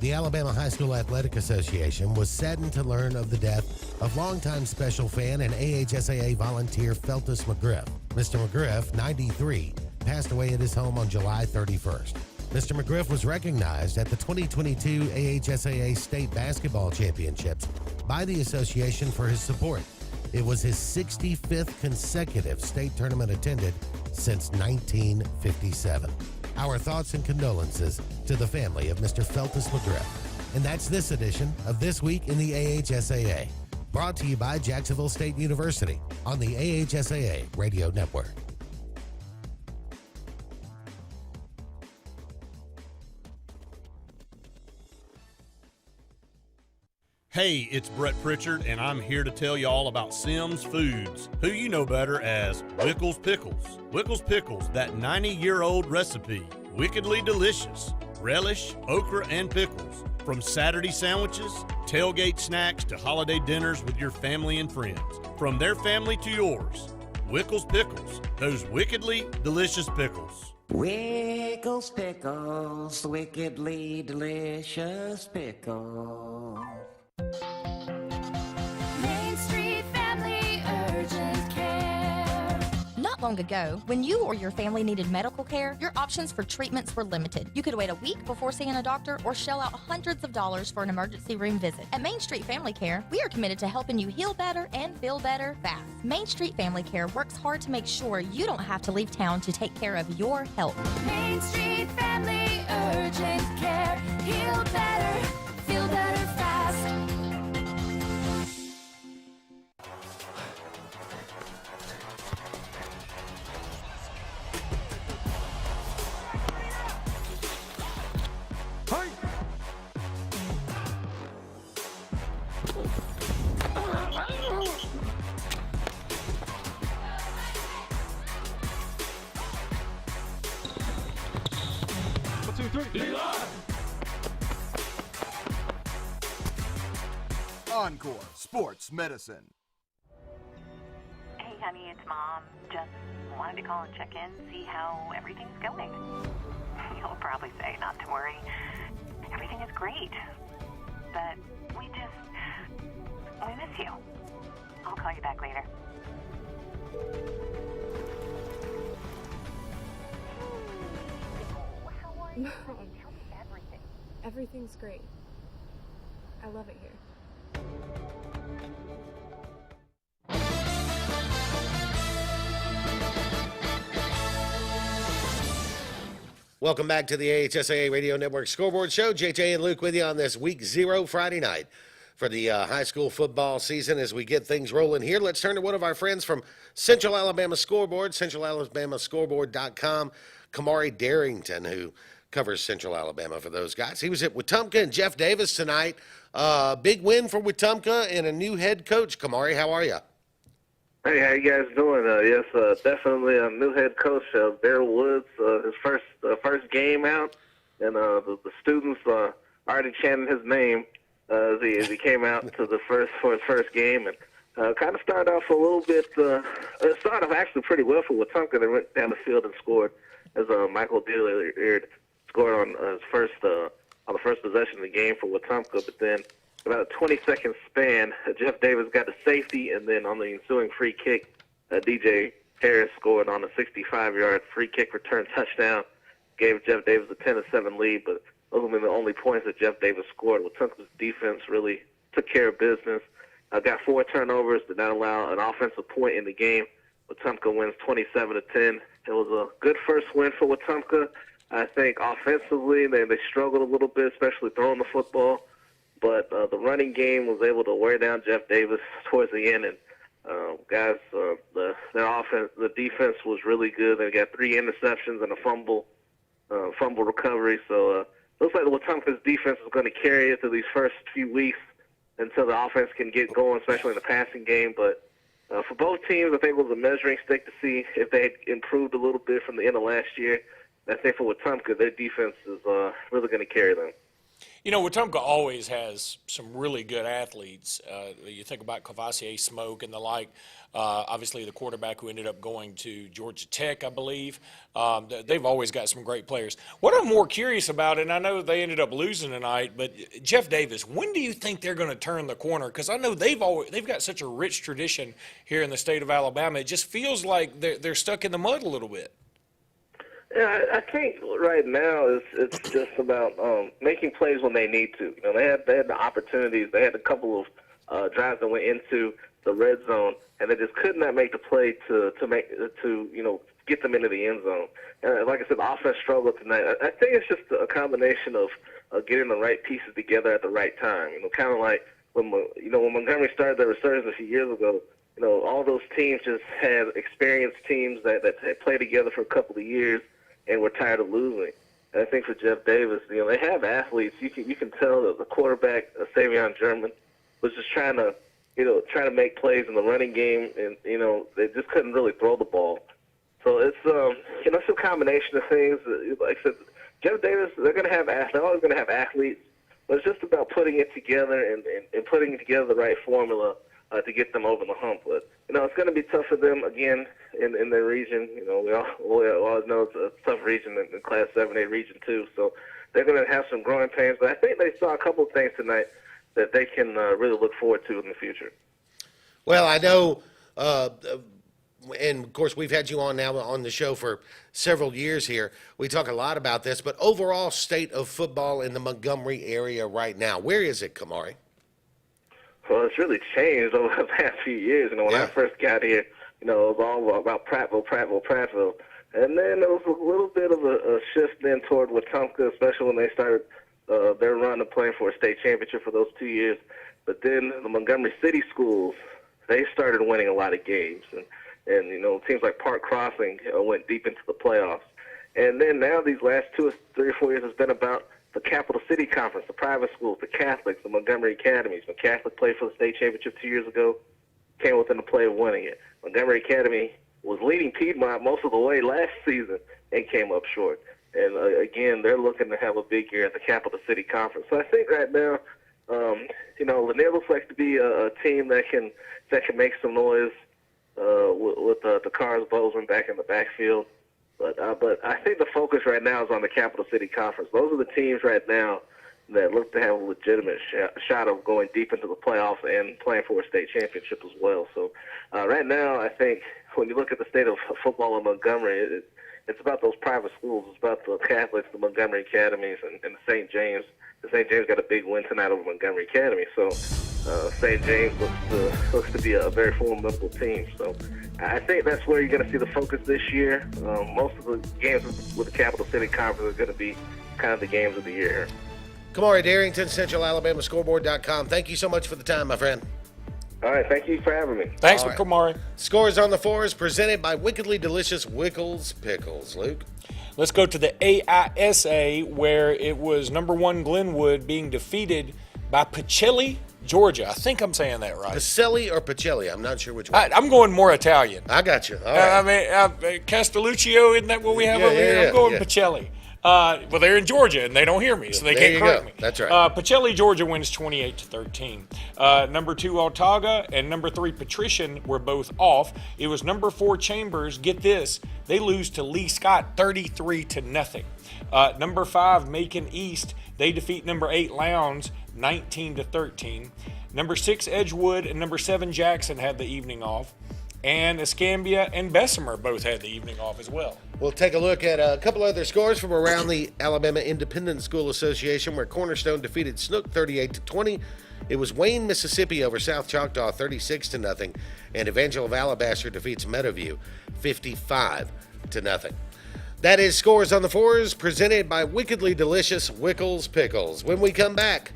The Alabama High School Athletic Association was saddened to learn of the death of longtime special fan and AHSAA volunteer Feltus McGriff. Mr. McGriff, 93, passed away at his home on July 31st. Mr. McGriff was recognized at the 2022 AHSAA State Basketball Championships by the association for his support. It was his 65th consecutive state tournament attended since 1957. Our thoughts and condolences to the family of Mr. Feltus McGriff. And that's this edition of This Week in the AHSAA, brought to you by Jacksonville State University on the AHSAA Radio Network. Hey, it's Brett Pritchard, and I'm here to tell you all about Sims Foods, who you know better as Wickles Pickles. Wickles Pickles, that 90-year-old recipe, wickedly delicious. Relish, okra, and pickles. From Saturday sandwiches, tailgate snacks, to holiday dinners with your family and friends. From their family to yours. Wickles Pickles, those wickedly delicious pickles. Wickles Pickles, wickedly delicious pickles. Main Street Family Urgent Care. Not long ago, when you or your family needed medical care, your options for treatments were limited. You could wait a week before seeing a doctor or shell out hundreds of dollars for an emergency room visit. At Main Street Family Care, we are committed to helping you heal better and feel better fast. Main Street Family Care works hard to make sure you don't have to leave town to take care of your health. Main Street Family Urgent Care. Heal better, feel better fast. Encore Sports Medicine. Hey, honey, it's Mom. Just wanted to call and check in, see how everything's going. You'll probably say not to worry. Everything is great. But we miss you. I'll call you back later. How are you? Tell me everything. Everything's great. I love it here. Welcome back to the AHSAA Radio Network Scoreboard Show. JJ and Luke with you on this Week 0 Friday night for the high school football season. As we get things rolling here, let's turn to one of our friends from Central Alabama Scoreboard, centralalabama.scoreboard.com, Kamari Darrington, who covers Central Alabama for those guys. He was at Wetumpka and Jeff Davis tonight. Big win for Wetumpka and a new head coach. Kamari, how are you? Hey, how you guys doing? Yes, definitely a new head coach, Bear Woods, his first game out, and the students already chanting his name as he came out to for his first game, and kind of started off a little bit. It started off actually pretty well for Wetumpka. They went down the field and scored as Michael Dillard scored on the first possession of the game for Wetumpka, but then about a 20-second span, Jeff Davis got a safety, and then on the ensuing free kick, DJ Harris scored on a 65-yard free kick return touchdown, gave Jeff Davis a 10-7 lead, but those were the only points that Jeff Davis scored. Wetumpka's defense really took care of business. Got 4 turnovers, did not allow an offensive point in the game. Wetumpka wins 27-10. It was a good first win for Wetumpka. I think offensively they struggled a little bit, especially throwing the football. But the running game was able to wear down Jeff Davis towards the end, and their offense, the defense was really good. They got 3 interceptions and a fumble recovery. So looks like the Wetumpka's defense is going to carry it through these first few weeks until the offense can get going, especially in the passing game. But for both teams, I think it was a measuring stick to see if they had improved a little bit from the end of last year. I think for Wetumpka, their defense is really going to carry them. You know, Wetumpka always has some really good athletes. You think about Cavassier Smoke and the like. Obviously, the quarterback who ended up going to Georgia Tech, I believe. They've always got some great players. What I'm more curious about, and I know they ended up losing tonight, but Jeff Davis, when do you think they're going to turn the corner? Because I know they've got such a rich tradition here in the state of Alabama. It just feels like they're stuck in the mud a little bit. Yeah, I think right now it's just about making plays when they need to. You know, they had the opportunities. They had a couple of drives that went into the red zone, and they just could not make the play to get them into the end zone. And like I said, the offense struggled tonight. I think it's just a combination of getting the right pieces together at the right time. You know, kind of like when Montgomery started their resurgence a few years ago. You know, all those teams just had experienced teams that had played together for a couple of years and were tired of losing. And I think for Jeff Davis, you know, they have athletes. You can tell that the quarterback, Savion German, was just trying to make plays in the running game, and they just couldn't really throw the ball. So it's it's a combination of things. Like I said, Jeff Davis, they're always going to have athletes, but it's just about putting it together and putting together the right formula to get them over the hump. But it's going to be tough for them again in their region. You know, we always know it's a tough region in Class 7A region too. So they're going to have some growing pains. But I think they saw a couple of things tonight that they can really look forward to in the future. Well, I know, and of course we've had you on now on the show for several years here. We talk a lot about this, but overall state of football in the Montgomery area right now, where is it, Kamari? Well, it's really changed over the past few years. When I first got here, it was all about Prattville. And then there was a little bit of a shift then toward Wetumpka, especially when they started their run of playing for a state championship for those 2 years. But then the Montgomery City schools, they started winning a lot of games. And teams like Park Crossing went deep into the playoffs. And then now these last 2 or 3 or 4 years has been about the Capital City Conference, the private schools, the Catholics, the Montgomery Academies. When Catholic played for the state championship 2 years ago, came within the play of winning it. Montgomery Academy was leading Piedmont most of the way last season and came up short. And again, they're looking to have a big year at the Capital City Conference. So I think right now, Lanier looks like to be a team that can make some noise with the Cars Bozeman back in the backfield. But I think the focus right now is on the Capital City Conference. Those are the teams right now that look to have a legitimate shot of going deep into the playoffs and playing for a state championship as well. So right now, I think when you look at the state of football in Montgomery, it's about those private schools. It's about the Catholics, the Montgomery Academies, and the St. James. The St. James got a big win tonight over Montgomery Academy. So St. James looks to be a very formidable team. So I think that's where you're going to see the focus this year. Most of the games with the Capital City Conference are going to be kind of the games of the year here. Kamari Darrington, Central Alabama Scoreboard.com. Thank you so much for the time, my friend. All right, thank you for having me. Thanks, All right. Kamari. Scores on the Four is presented by wickedly delicious Wickles Pickles. Luke? Let's go to the AHSAA, where it was number 1 Glenwood being defeated by Pacelli, Georgia. I think I'm saying that right. Pacelli or Pacelli? I'm not sure which one. I'm going more Italian. I got you. All right. I mean, Castelluccio, isn't that what we have over here? I'm going Pacelli. Well, they're in Georgia, and they don't hear me, so they can't correct me. That's right. Pacelli, Georgia wins 28-13. Number 2, Autauga, and number 3, Patrician were both off. It was number 4, Chambers. Get this, they lose to Lee Scott 33-0. Number 5, Macon East, they defeat number 8, Lowndes 19-13. Number 6, Edgewood, and number 7, Jackson had the evening off. And Escambia and Bessemer both had the evening off as well. We'll take a look at a couple other scores from around the Alabama Independent School Association, where Cornerstone defeated Snook 38-20. It was Wayne, Mississippi over South Choctaw 36-0. And Evangel of Alabaster defeats Meadowview 55-0. That is Scores on the Fours, presented by wickedly delicious Wickles Pickles. When we come back,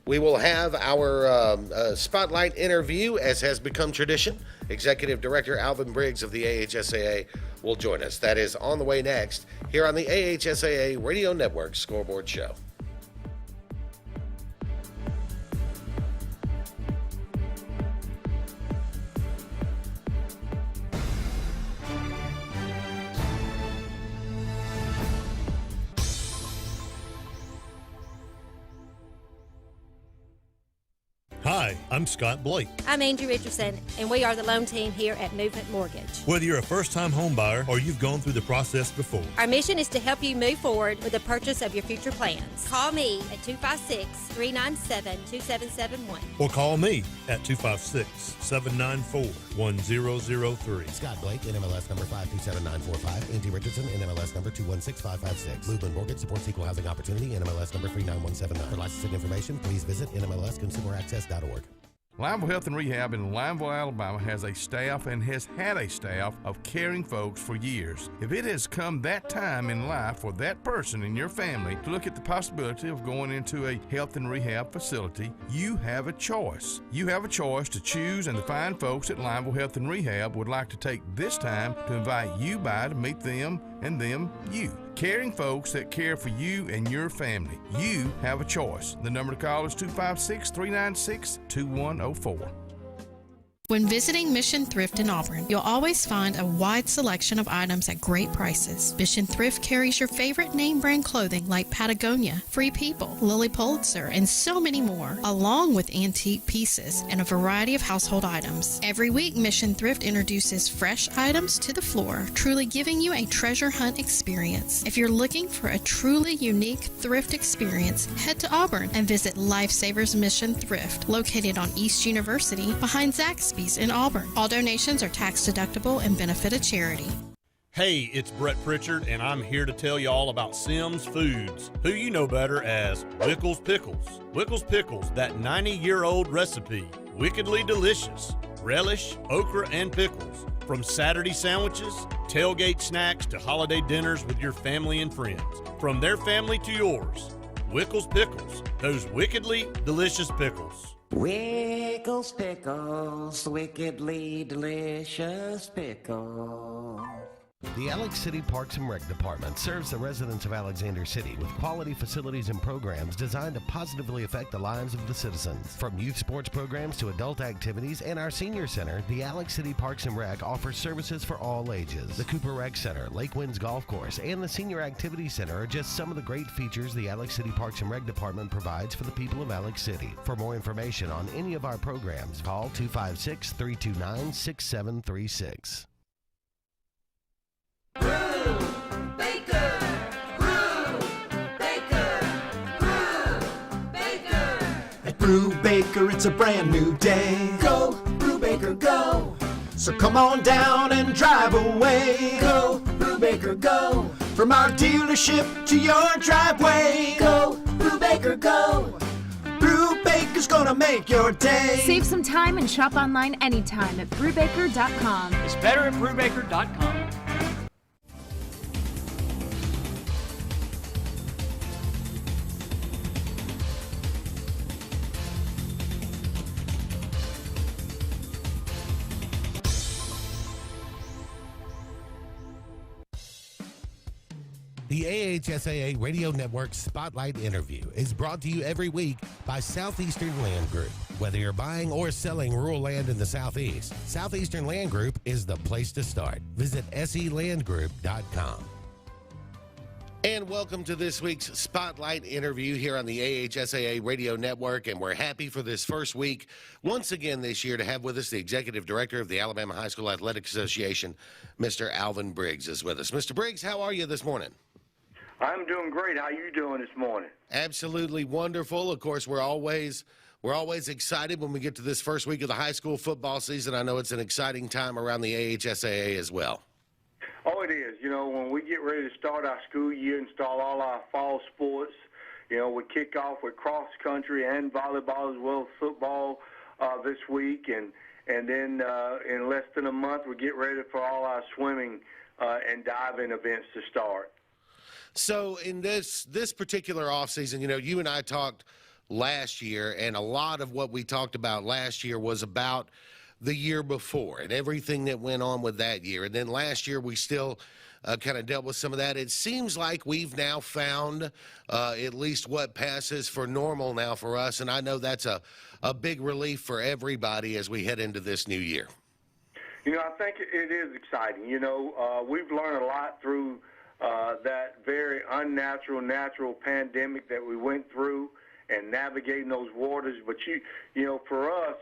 we will have our spotlight interview, as has become tradition. Executive Director Alvin Briggs of the AHSAA will join us. That is on the way next here on the AHSAA Radio Network Scoreboard Show. Hi, I'm Scott Blake. I'm Angie Richardson, and we are the loan team here at Movement Mortgage. Whether you're a first-time home buyer or you've gone through the process before, Our mission is to help you move forward with the purchase of your future plans. Call me at 256-397-2771. or call me at 256-794-1003. Scott Blake, NMLS number 527945. Angie Richardson, NMLS number 216556. Movement Mortgage supports equal housing opportunity, NMLS number 39179. For licensing information, please visit NMLSConsumerAccess.org. Lineville Health and Rehab in Lineville, Alabama has a staff and has had a staff of caring folks for years. If it has come that time in life for that person in your family to look at the possibility of going into a health and rehab facility, you have a choice. You have a choice to choose, and the fine folks at Lineville Health and Rehab would like to take this time to invite you by to meet them and them you. Caring folks that care for you and your family. You have a choice. The number to call is 256-396-2104. When visiting Mission Thrift in Auburn, you'll always find a wide selection of items at great prices. Mission Thrift carries your favorite name brand clothing like Patagonia, Free People, Lily Pulitzer, and so many more, along with antique pieces and a variety of household items. Every week, Mission Thrift introduces fresh items to the floor, truly giving you a treasure hunt experience. If you're looking for a truly unique thrift experience, head to Auburn and visit Lifesavers Mission Thrift, located on East University behind Zaxby's in Auburn. All donations are tax deductible and benefit a charity. Hey, it's Brett Pritchard, and I'm here to tell you all about Sims Foods, who you know better as Wickles Pickles. Wickles Pickles, that 90-year-old recipe, wickedly delicious. Relish, okra, and pickles. From Saturday sandwiches, tailgate snacks, to holiday dinners with your family and friends. From their family to yours. Wickles Pickles, those wickedly delicious pickles. Wickles Pickles, wickedly delicious pickles. The Alex City Parks and Rec Department serves the residents of Alexander City with quality facilities and programs designed to positively affect the lives of the citizens. From youth sports programs to adult activities and our senior center, the Alex City Parks and Rec offers services for all ages. The Cooper Rec Center, Lake Winds Golf Course, and the Senior Activity Center are just some of the great features the Alex City Parks and Rec Department provides for the people of Alex City. For more information on any of our programs, call 256-329-6736. At Brew Baker, it's a brand new day. Go, Brew Baker, go. So come on down and drive away. Go, Brew Baker, go. From our dealership to your driveway. Go, Brew Baker, go. Brew Baker Brubaker's gonna make your day. Save some time and shop online anytime at Brubaker.com. It's better at Brubaker.com. The AHSAA Radio Network Spotlight Interview is brought to you every week by Southeastern Land Group. Whether you're buying or selling rural land in the Southeast, Southeastern Land Group is the place to start. Visit selandgroup.com. And welcome to this week's Spotlight Interview here on the AHSAA Radio Network. And we're happy for this first week, once again this year, to have with us the Executive Director of the Alabama High School Athletic Association, Mr. Alvin Briggs, is with us. Mr. Briggs, how are you this morning? I'm doing great. How you doing this morning? Absolutely wonderful. Of course, we're always excited when we get to this first week of the high school football season. I know it's an exciting time around the AHSAA as well. Oh, it is. You know, when we get ready to start our school year and start all our fall sports, you know, we kick off with cross country and volleyball as well as football this week, and then in less than a month we get ready for all our swimming and diving events to start. So in this particular offseason, you know, you and I talked last year, and a lot of what we talked about last year was about the year before and everything that went on with that year. And then last year we still kind of dealt with some of that. It seems like we've now found at least what passes for normal now for us, and I know that's a big relief for everybody as we head into this new year. You know, I think it is exciting. You know, we've learned a lot through that very natural pandemic that we went through and navigating those waters. But, you know, for us,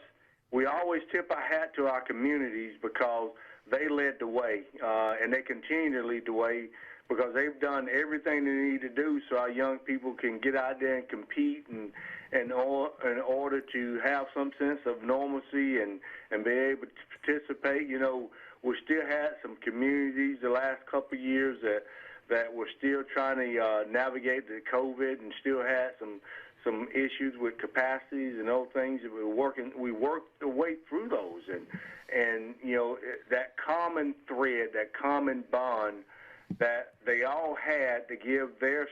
we always tip our hat to our communities because they led the way, and they continue to lead the way because they've done everything they need to do so our young people can get out there and compete and in order to have some sense of normalcy and be able to participate. You know, we still had some communities the last couple of years that were still trying to navigate the COVID and still had some issues with capacities and other things that we worked the way through those, and you know, that common thread, that common bond that they all had to give their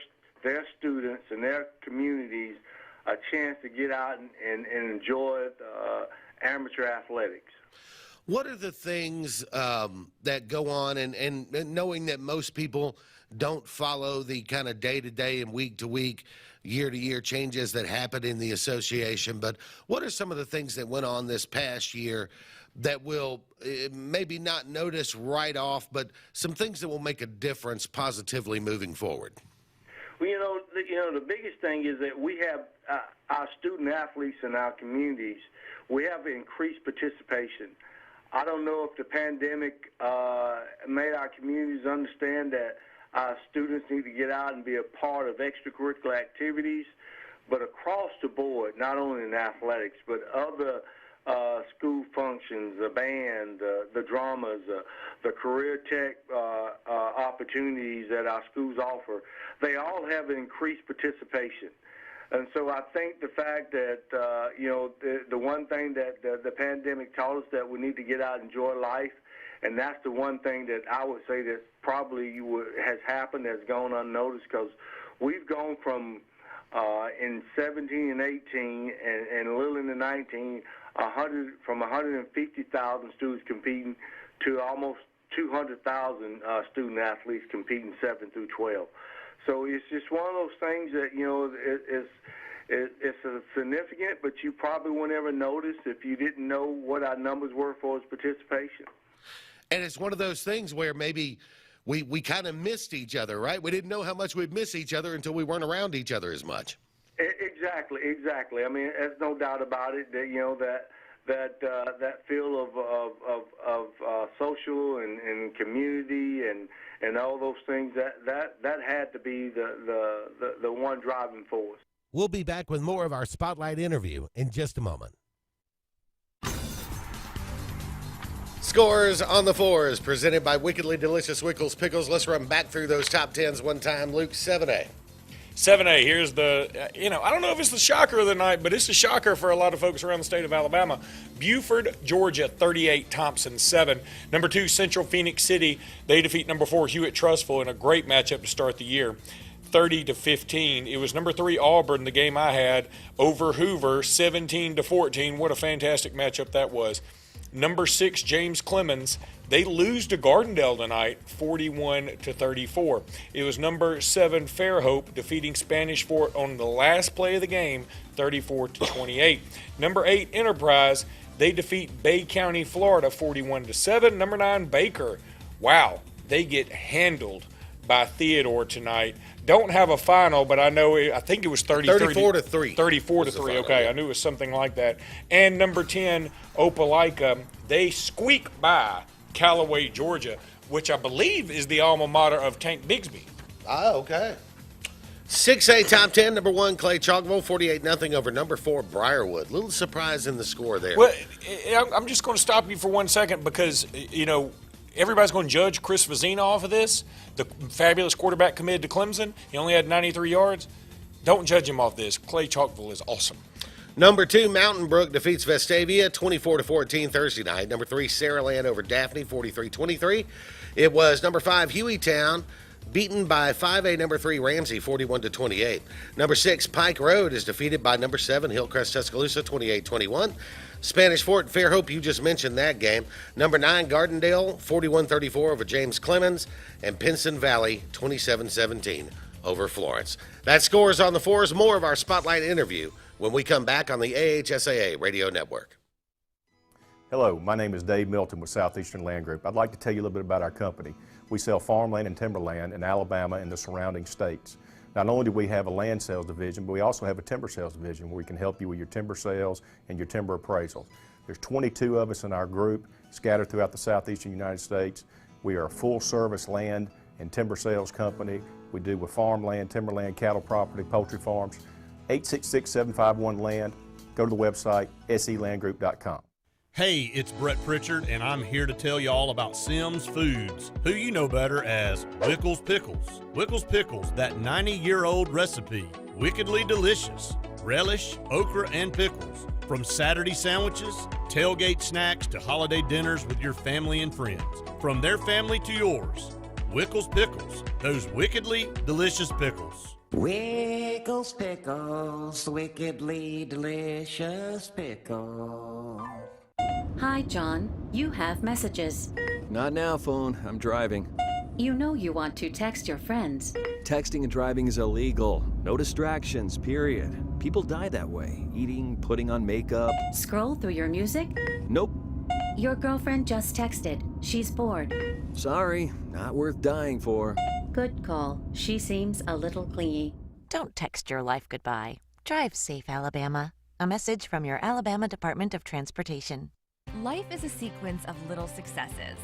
students and their communities a chance to get out and enjoy amateur athletics. What are the things that go on, and knowing that most people don't follow the kind of day-to-day and week-to-week, year-to-year changes that happen in the association, but what are some of the things that went on this past year that will maybe not notice right off, but some things that will make a difference positively moving forward? Well, you know, the biggest thing is that we have our student athletes in our communities. We have increased participation. I don't know if the pandemic made our communities understand that our students need to get out and be a part of extracurricular activities, but across the board, not only in athletics, but other school functions, the band, the dramas, the career tech opportunities that our schools offer, they all have increased participation. And so I think the fact that, you know, the one thing that the pandemic taught us that we need to get out and enjoy life, and that's the one thing that I would say that probably has happened, has gone unnoticed, because we've gone from, in 17 and 18 and a little into 19, from 150,000 students competing to almost 200,000 student athletes competing 7 through 12. So it's just one of those things that, you know, it's significant, but you probably won't ever notice if you didn't know what our numbers were for its participation. And it's one of those things where maybe we kind of missed each other, right? We didn't know how much we'd miss each other until we weren't around each other as much. Exactly. I mean, there's no doubt about it that, you know, that feel of social and community and all those things, that had to be the one driving force. We'll be back with more of our Spotlight interview in just a moment. Scores on the Fours, presented by Wickedly Delicious Wickles Pickles. Let's run back through those top tens one time. Luke, 7A. 7A, here's the, I don't know if it's the shocker of the night, but it's a shocker for a lot of folks around the state of Alabama. Buford, Georgia, 38, Thompson, 7. Number 2, Central Phoenix City. They defeat number 4, Hewitt Trussville in a great matchup to start the year, 30-15. It was number 3, Auburn, the game I had, over Hoover, 17-14. What a fantastic matchup that was. Number 6, James Clemens. They lose to Gardendale tonight, 41-34. It was number 7, Fairhope, defeating Spanish Fort on the last play of the game, 34-28. Number 8, Enterprise. They defeat Bay County, Florida, 41-7. Number 9, Baker. Wow, they get handled by Theodore tonight. Don't have a final, but I think it was 34-3. 34-3, okay. I knew it was something like that. And number 10, Opelika. They squeak by Callaway, Georgia, which I believe is the alma mater of Tank Bigsby. Oh, okay. 6A top 10, number 1, Clay Chalkville, 48-0 over number 4, Briarwood. Little surprise in the score there. Well, I'm just going to stop you for 1 second because, everybody's going to judge Chris Vazina off of this, the fabulous quarterback committed to Clemson. He only had 93 yards. Don't judge him off this. Clay Chalkville is awesome. Number 2, Mountain Brook defeats Vestavia 24-14 Thursday night. Number 3, Saraland over Daphne 43-23. It was number 5, Hueytown beaten by 5A number 3, Ramsey 41-28. Number 6, Pike Road is defeated by number 7, Hillcrest Tuscaloosa 28-21. Spanish Fort, Fairhope, you just mentioned that game. Number 9, Gardendale 41-34 over James Clemens. And Pinson Valley 27-17 over Florence. That scores on the 4s. More of our Spotlight interview when we come back on the AHSAA Radio Network. Hello, my name is Dave Milton with Southeastern Land Group. I'd like to tell you a little bit about our company. We sell farmland and timberland in Alabama and the surrounding states. Not only do we have a land sales division, but we also have a timber sales division where we can help you with your timber sales and your timber appraisals. There's 22 of us in our group scattered throughout the southeastern United States. We are a full-service land and timber sales company. We do with farmland, timberland, cattle property, poultry farms. 866-751-LAND. Go to the website, selandgroup.com. Hey, it's Brett Pritchard, and I'm here to tell you all about Sims Foods, who you know better as Wickles Pickles. Wickles Pickles, that 90-year-old recipe, wickedly delicious. Relish, okra, and pickles. From Saturday sandwiches, tailgate snacks, to holiday dinners with your family and friends. From their family to yours. Wickles Pickles, those wickedly delicious pickles. Wickles Pickles, wickedly delicious pickles. Hi, John. You have messages. Not now, phone. I'm driving. You know you want to text your friends. Texting and driving is illegal. No distractions, period. People die that way. Eating, putting on makeup. Scroll through your music? Nope. Your girlfriend just texted. She's bored. Sorry, not worth dying for. Good call. She seems a little clingy. Don't text your life goodbye. Drive safe, Alabama. A message from your Alabama Department of Transportation. Life is a sequence of little successes.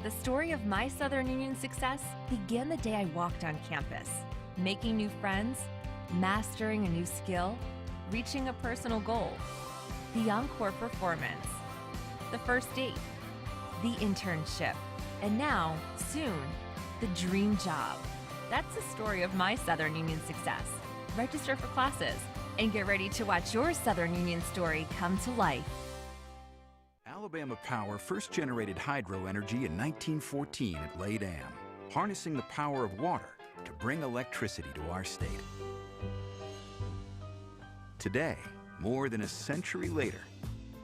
The story of my Southern Union success began the day I walked on campus, making new friends, mastering a new skill, reaching a personal goal, the encore performance, the first date, the internship, and now, soon, the dream job. That's the story of my Southern Union success. Register for classes and get ready to watch your Southern Union story come to life. Alabama Power first generated hydro energy in 1914 at Lay Dam, harnessing the power of water to bring electricity to our state. Today, more than a century later,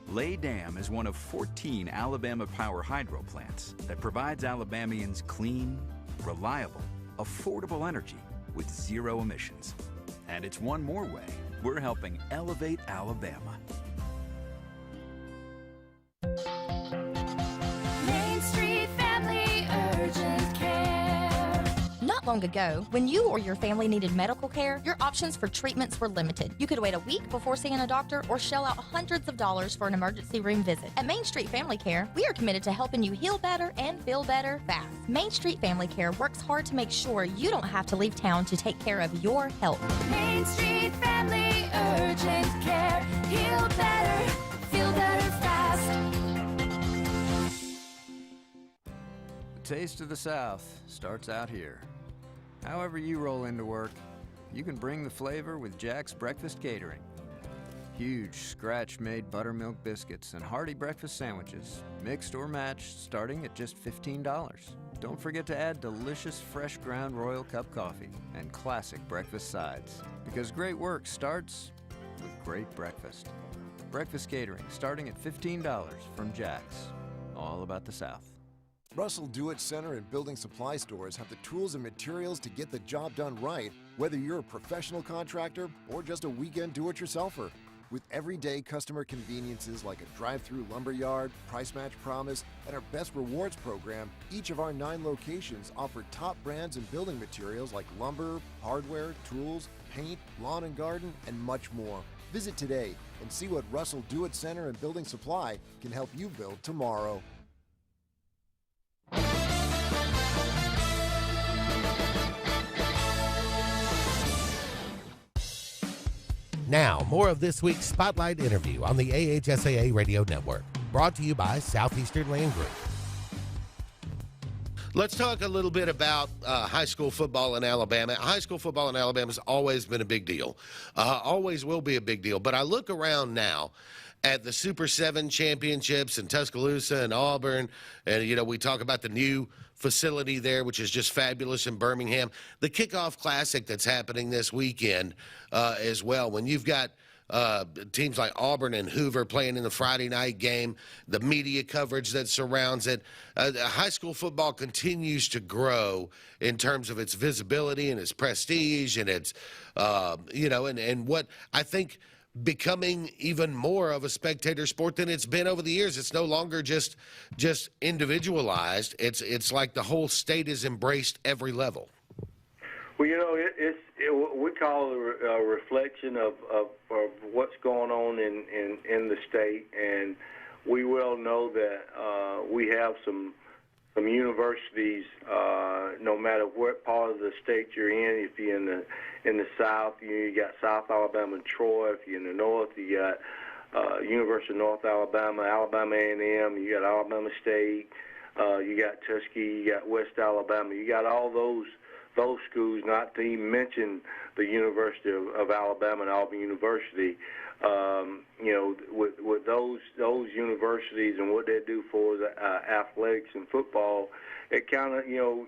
Lay Dam is one of 14 Alabama Power hydro plants that provides Alabamians clean, reliable, affordable energy with zero emissions. And it's one more way we're helping elevate Alabama. Main Street Family Urgent Care. Not long ago, when you or your family needed medical care, your options for treatments were limited. You could wait a week before seeing a doctor or shell out hundreds of dollars for an emergency room visit. At Main Street Family Care, we are committed to helping you heal better and feel better fast. Main Street Family Care works hard to make sure you don't have to leave town to take care of your health. Main Street Family Urgent Care. Heal better, feel better fast. The taste of the South starts out here. However you roll into work, you can bring the flavor with Jack's Breakfast Catering. Huge scratch-made buttermilk biscuits and hearty breakfast sandwiches, mixed or matched, starting at just $15. Don't forget to add delicious fresh ground Royal Cup coffee and classic breakfast sides, because great work starts with great breakfast. Breakfast catering starting at $15 from Jack's. All about the South. Russell Do-It Center and building supply stores have the tools and materials to get the job done right, whether you're a professional contractor or just a weekend do-it-yourselfer. With everyday customer conveniences like a drive-through lumber yard, price match promise, and our best rewards program, each of our 9 locations offer top brands and building materials like lumber, hardware, tools, paint, lawn and garden, and much more. Visit today and see what Russell Do-It Center and Building Supply can help you build tomorrow. Now, more of this week's Spotlight interview on the AHSAA Radio Network, brought to you by Southeastern Land Group. Let's talk a little bit about high school football in Alabama. High school football in Alabama has always been a big deal, always will be a big deal. But I look around now at the Super 7 championships in Tuscaloosa and Auburn, and, you know, we talk about the new facility there, which is just fabulous in Birmingham. The Kickoff Classic that's happening this weekend as well. When you've got teams like Auburn and Hoover playing in the Friday night game, the media coverage that surrounds it. High school football continues to grow in terms of its visibility and its prestige and its, and what I think becoming even more of a spectator sport than it's been over the years. It's no longer just individualized. It's like the whole state is embraced every level. Well, we call it a reflection of what's going on in the state, and we well know that we have some universities. No matter what part of the state you're in, if you're in the South, you got South Alabama and Troy. If you're in the North, you got University of North Alabama, Alabama A&M. You got Alabama State. You got Tuskegee. You got West Alabama. You got all those schools, not to even mention the University of Alabama and Auburn University. With those universities and what they do for the athletics and football, it kind of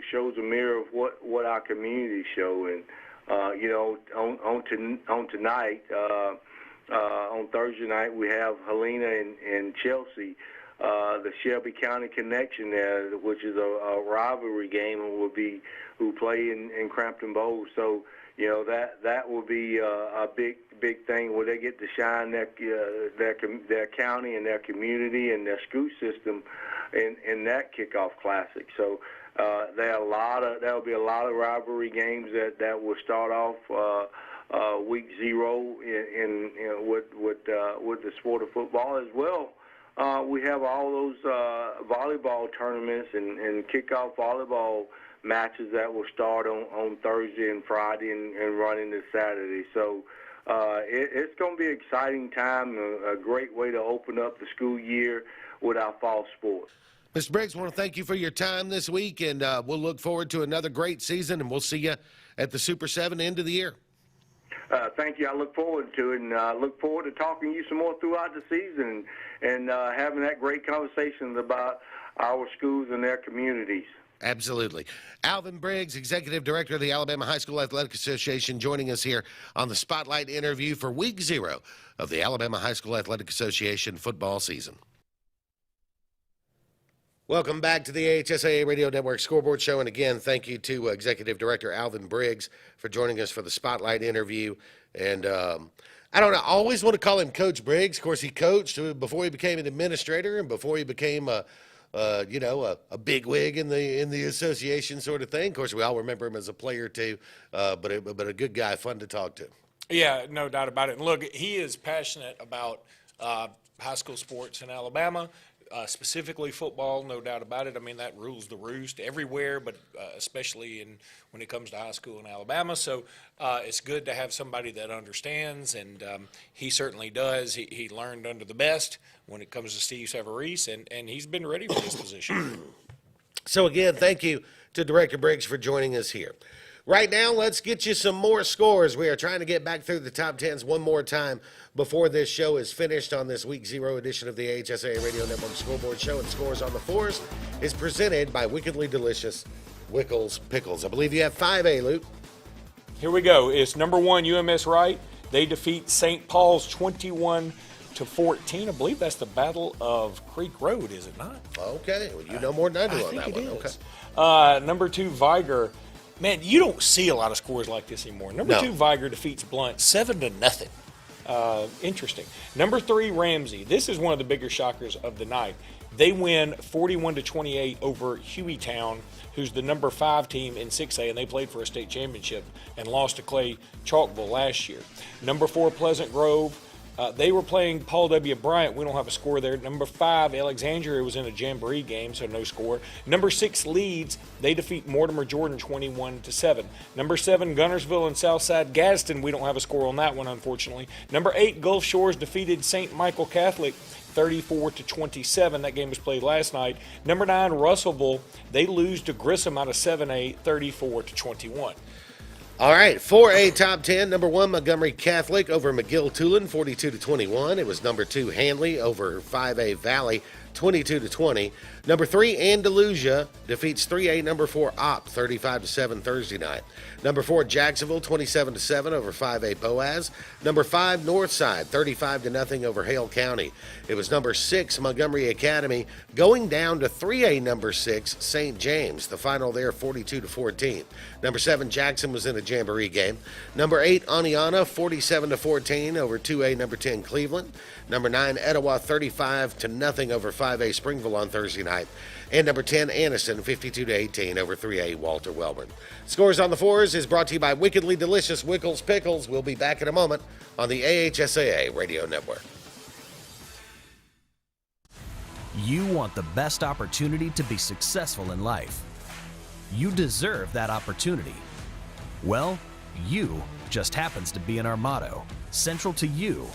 shows a mirror of what our communities show. And on tonight, on Thursday night, we have Helena and Chelsea. The Shelby County connection there, which is a rivalry game, and who play in Crampton Bowl. So that will be a big thing where they get to shine their county and their community and their school system in that kickoff classic. So there'll be a lot of rivalry games that will start off week 0 with the sport of football as well. We have all those volleyball tournaments and kickoff volleyball matches that will start on Thursday and Friday and run into Saturday. So it's going to be an exciting time, a great way to open up the school year with our fall sports. Mr. Briggs, I want to thank you for your time this week, and we'll look forward to another great season, and we'll see you at the Super 7 end of the year. Thank you. I look forward to it, and I look forward to talking to you some more throughout the season and having that great conversation about our schools and their communities. Absolutely. Alvin Briggs, Executive Director of the Alabama High School Athletic Association, joining us here on the Spotlight interview for Week 0 of the Alabama High School Athletic Association football season. Welcome back to the AHSAA Radio Network Scoreboard Show. And again, thank you to Executive Director Alvin Briggs for joining us for the Spotlight interview. And I don't know, I always want to call him Coach Briggs. Of course, he coached before he became an administrator and before he became a bigwig in the association sort of thing. Of course, we all remember him as a player too, but a good guy, fun to talk to. Yeah, no doubt about it. And look, he is passionate about high school sports in Alabama. Specifically football, no doubt about it. I mean, that rules the roost everywhere, but especially when it comes to high school in Alabama. So it's good to have somebody that understands, and he certainly does. He learned under the best when it comes to Steve Savarese, and he's been ready for this position. So again, thank you to Director Briggs for joining us here. Right now, let's get you some more scores. We are trying to get back through the top 10s one more time before this show is finished on this Week 0 edition of the AHSAA Radio Network Scoreboard Show. And Scores on the Fours is presented by Wickedly Delicious Wickles Pickles. I believe you have 5A, Luke. Here we go. It's number 1, UMS Wright. They defeat St. Paul's 21-14. I believe that's the Battle of Creek Road, is it not? Okay. Well, you know more than I do on that one. Okay. Number 2, Viger. Man, you don't see a lot of scores like this anymore. Number 2, Viger defeats Blunt 7-0. Interesting. Number 3, Ramsey. This is one of the bigger shockers of the night. They win 41-28 over Hueytown, who's the number 5 team in 6A, and they played for a state championship and lost to Clay Chalkville last year. Number 4, Pleasant Grove. They were playing Paul W. Bryant. We don't have a score there. Number 5, Alexandria was in a jamboree game, so no score. Number 6, Leeds. They defeat Mortimer Jordan 21-7. Number 7, Gunnersville and Southside Gadsden. We don't have a score on that one, unfortunately. Number 8, Gulf Shores defeated St. Michael Catholic 34-27. That game was played last night. Number 9, Russellville. They lose to Grissom out of 7A 34-21. All right, 4A top 10. Number 1, Montgomery Catholic over McGill-Tulane, 42-21. It was number 2, Hanley over 5A Valley, 22-20. Number 3, Andalusia defeats 3A number 4 Opp, 35-7 Thursday night. Number 4, Jacksonville, 27-7 over 5A Boaz. Number 5, Northside, 35-0 over Hale County. It was number 6, Montgomery Academy, going down to 3A number 6, St. James. The final there, 42-14. Number 7, Jackson was in a jamboree game. Number 8, Aniana, 47-14 over 2A number 10 Cleveland. Number 9, Etowah, 35-0 over 5A Springville on Thursday night. And number 10, Anniston, 52-18 over 3A Walter Wellborn. Scores on the Fours is brought to you by Wickedly Delicious Wickles Pickles. We'll be back in a moment on the AHSAA Radio Network. You want the best opportunity to be successful in life. You deserve that opportunity. Well, you just happens to be in our motto. Central to you,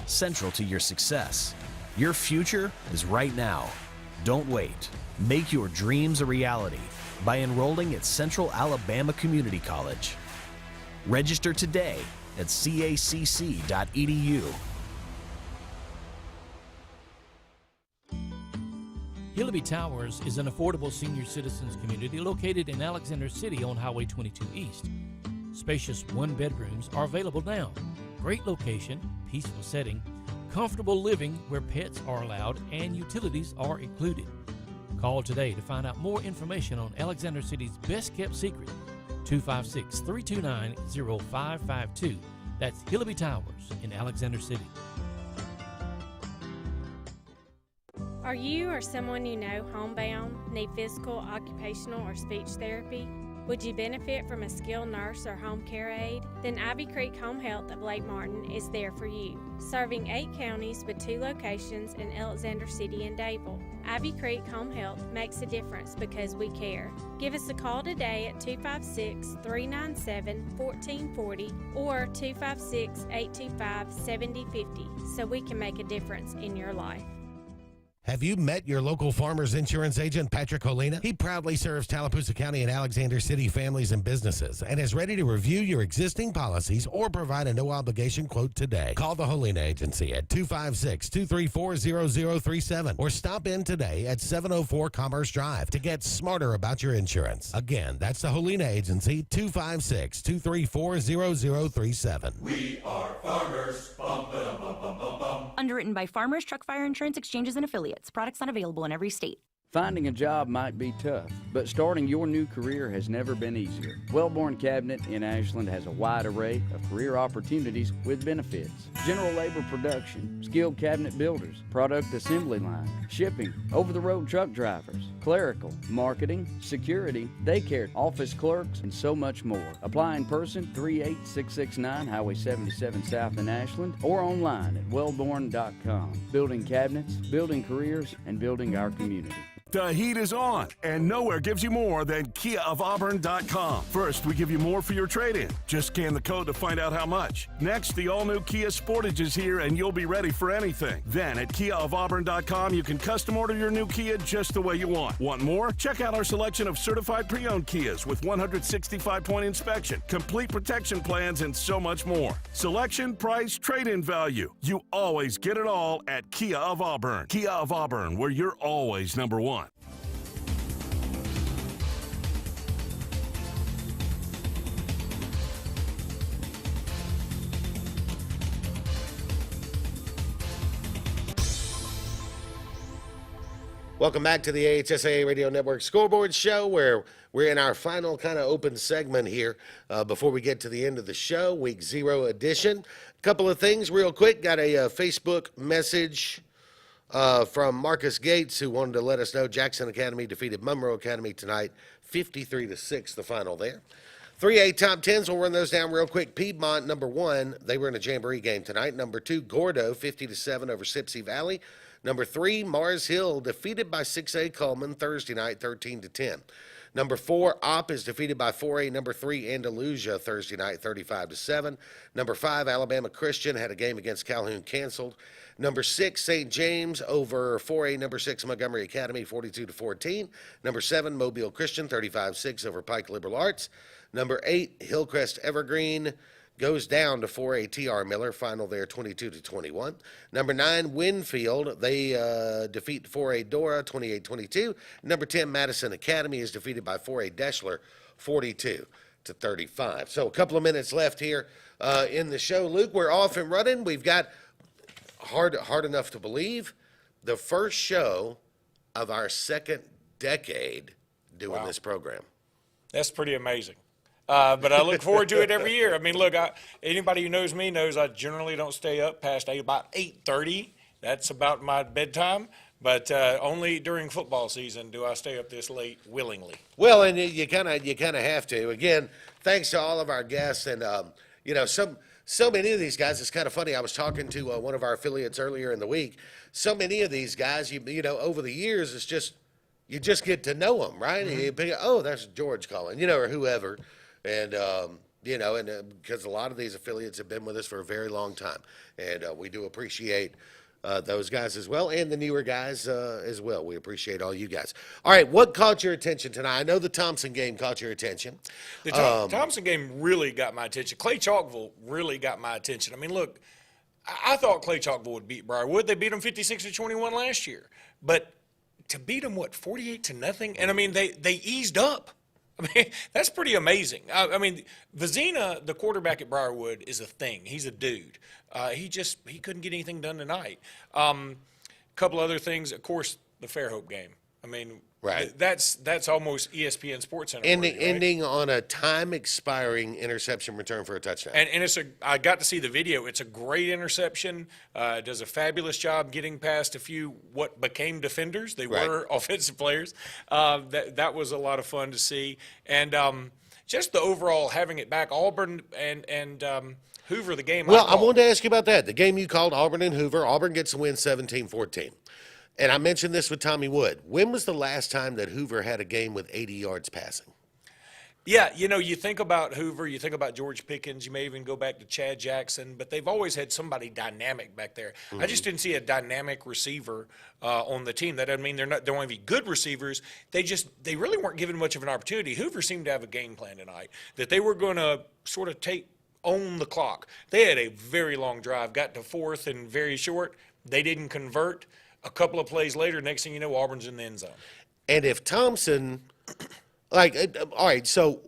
central to your success. Your future is right now. Don't wait. Make your dreams a reality by enrolling at Central Alabama Community College. Register today at cacc.edu. Hillaby Towers is an affordable senior citizens community located in Alexander City on Highway 22 East. Spacious one-bedrooms are available now. Great location, peaceful setting, comfortable living where pets are allowed and utilities are included. Call today to find out more information on Alexander City's best-kept secret, 256-329-0552. That's Hillaby Towers in Alexander City. Are you or someone you know homebound, need physical, occupational, or speech therapy? Would you benefit from a skilled nurse or home care aide? Then Ivy Creek Home Health of Lake Martin is there for you. Serving 8 counties with 2 locations in Alexander City and Dable, Ivy Creek Home Health makes a difference because we care. Give us a call today at 256-397-1440 or 256-825-7050 so we can make a difference in your life. Have you met your local Farmers Insurance agent, Patrick Holina? He proudly serves Tallapoosa County and Alexander City families and businesses and is ready to review your existing policies or provide a no-obligation quote today. Call the Holina Agency at 256-234-0037 or stop in today at 704 Commerce Drive to get smarter about your insurance. Again, that's the Holina Agency, 256-234-0037. We are farmers. Bum, ba, dum, bum, bum, bum, bum. Underwritten by Farmers Truck Fire Insurance Exchanges and Affiliates. Products not available in every state. Finding a job might be tough, but starting your new career has never been easier. Wellborn Cabinet in Ashland has a wide array of career opportunities with benefits. General labor production, skilled cabinet builders, product assembly line, shipping, over-the-road truck drivers, clerical, marketing, security, daycare, office clerks, and so much more. Apply in person, 38669 Highway 77 South in Ashland, or online at wellborn.com. Building cabinets, building careers, and building our community. The heat is on, and nowhere gives you more than KiaofAuburn.com. First, we give you more for your trade-in. Just scan the code to find out how much. Next, the all-new Kia Sportage is here, and you'll be ready for anything. Then, at KiaofAuburn.com, you can custom order your new Kia just the way you want. Want more? Check out our selection of certified pre-owned Kias with 165-point inspection, complete protection plans, and so much more. Selection, price, trade-in value. You always get it all at Kia of Auburn. Kia of Auburn, where you're always number one. Welcome back to the AHSAA Radio Network Scoreboard Show, where we're in our final kind of open segment here before we get to the end of the show, Week 0 edition. A couple of things real quick. Got a Facebook message from Marcus Gates, who wanted to let us know Jackson Academy defeated Monroe Academy tonight, 53-6, the final there. 3A top 10s, we'll run those down real quick. Piedmont, number 1, they were in a Jamboree game tonight. Number 2, Gordo, 50-7 over Sipsey Valley. Number 3, Mars Hill, defeated by 6A Coleman Thursday night, 13-10. Number 4, Opp is defeated by 4A number 3 Andalusia Thursday night, 35-7. Number 5, Alabama Christian had a game against Calhoun canceled. Number 6, St. James over 4A number 6 Montgomery Academy, 42-14. Number 7, Mobile Christian, 35-6 over Pike Liberal Arts. Number 8, Hillcrest Evergreen goes down to 4A TR Miller, final there 22-21. Number 9, Winfield, they defeat 4A Dora 28-22. Number 10, Madison Academy is defeated by 4A Deschler 42-35. So a couple of minutes left here in the show. Luke, we're off and running. We've got, hard enough to believe, the first show of our second decade doing this program. That's pretty amazing. But I look forward to it every year. I mean, look, anybody who knows me knows I generally don't stay up past about 8:30. That's about my bedtime. But only during football season do I stay up this late willingly. Well, and you kind of have to. Again, thanks to all of our guests, and so many of these guys. It's kind of funny. I was talking to one of our affiliates earlier in the week. So many of these guys, you know, over the years, it's just you just get to know them, right? Mm-hmm. You, oh, that's George calling, or whoever. And, because a lot of these affiliates have been with us for a very long time. And we do appreciate those guys as well, and the newer guys as well. We appreciate all you guys. All right, what caught your attention tonight? I know the Thompson game caught your attention. The Thompson game really got my attention. Clay Chalkville really got my attention. I mean, look, I thought Clay Chalkville would beat Briarwood. They beat them 56-21 last year. But to beat them, 48-0? And, I mean, they eased up. I mean, that's pretty amazing. I mean, Vizina, the quarterback at Briarwood, is a thing. He's a dude. He couldn't get anything done tonight. Couple other things, of course, the Fairhope game. I mean, right. That's almost ESPN Sports Center. Ending on a time-expiring interception return for a touchdown. And I got to see the video. It's a great interception. Does a fabulous job getting past a few what became defenders. They were offensive players. That was a lot of fun to see. And just the overall having it back, Auburn and Hoover, the game. Well, I wanted to ask you about that. The game you called, Auburn and Hoover. Auburn gets the win 17-14. And I mentioned this with Tommy Wood. When was the last time that Hoover had a game with 80 yards passing? Yeah, you think about Hoover, you think about George Pickens, you may even go back to Chad Jackson, but they've always had somebody dynamic back there. Mm-hmm. I just didn't see a dynamic receiver on the team. That doesn't mean they're not going to be good receivers. They really weren't given much of an opportunity. Hoover seemed to have a game plan tonight that they were going to sort of own the clock. They had a very long drive, got to fourth and very short. They didn't convert. A couple of plays later, next thing you know, Auburn's in the end zone. And if Thompson, all right, so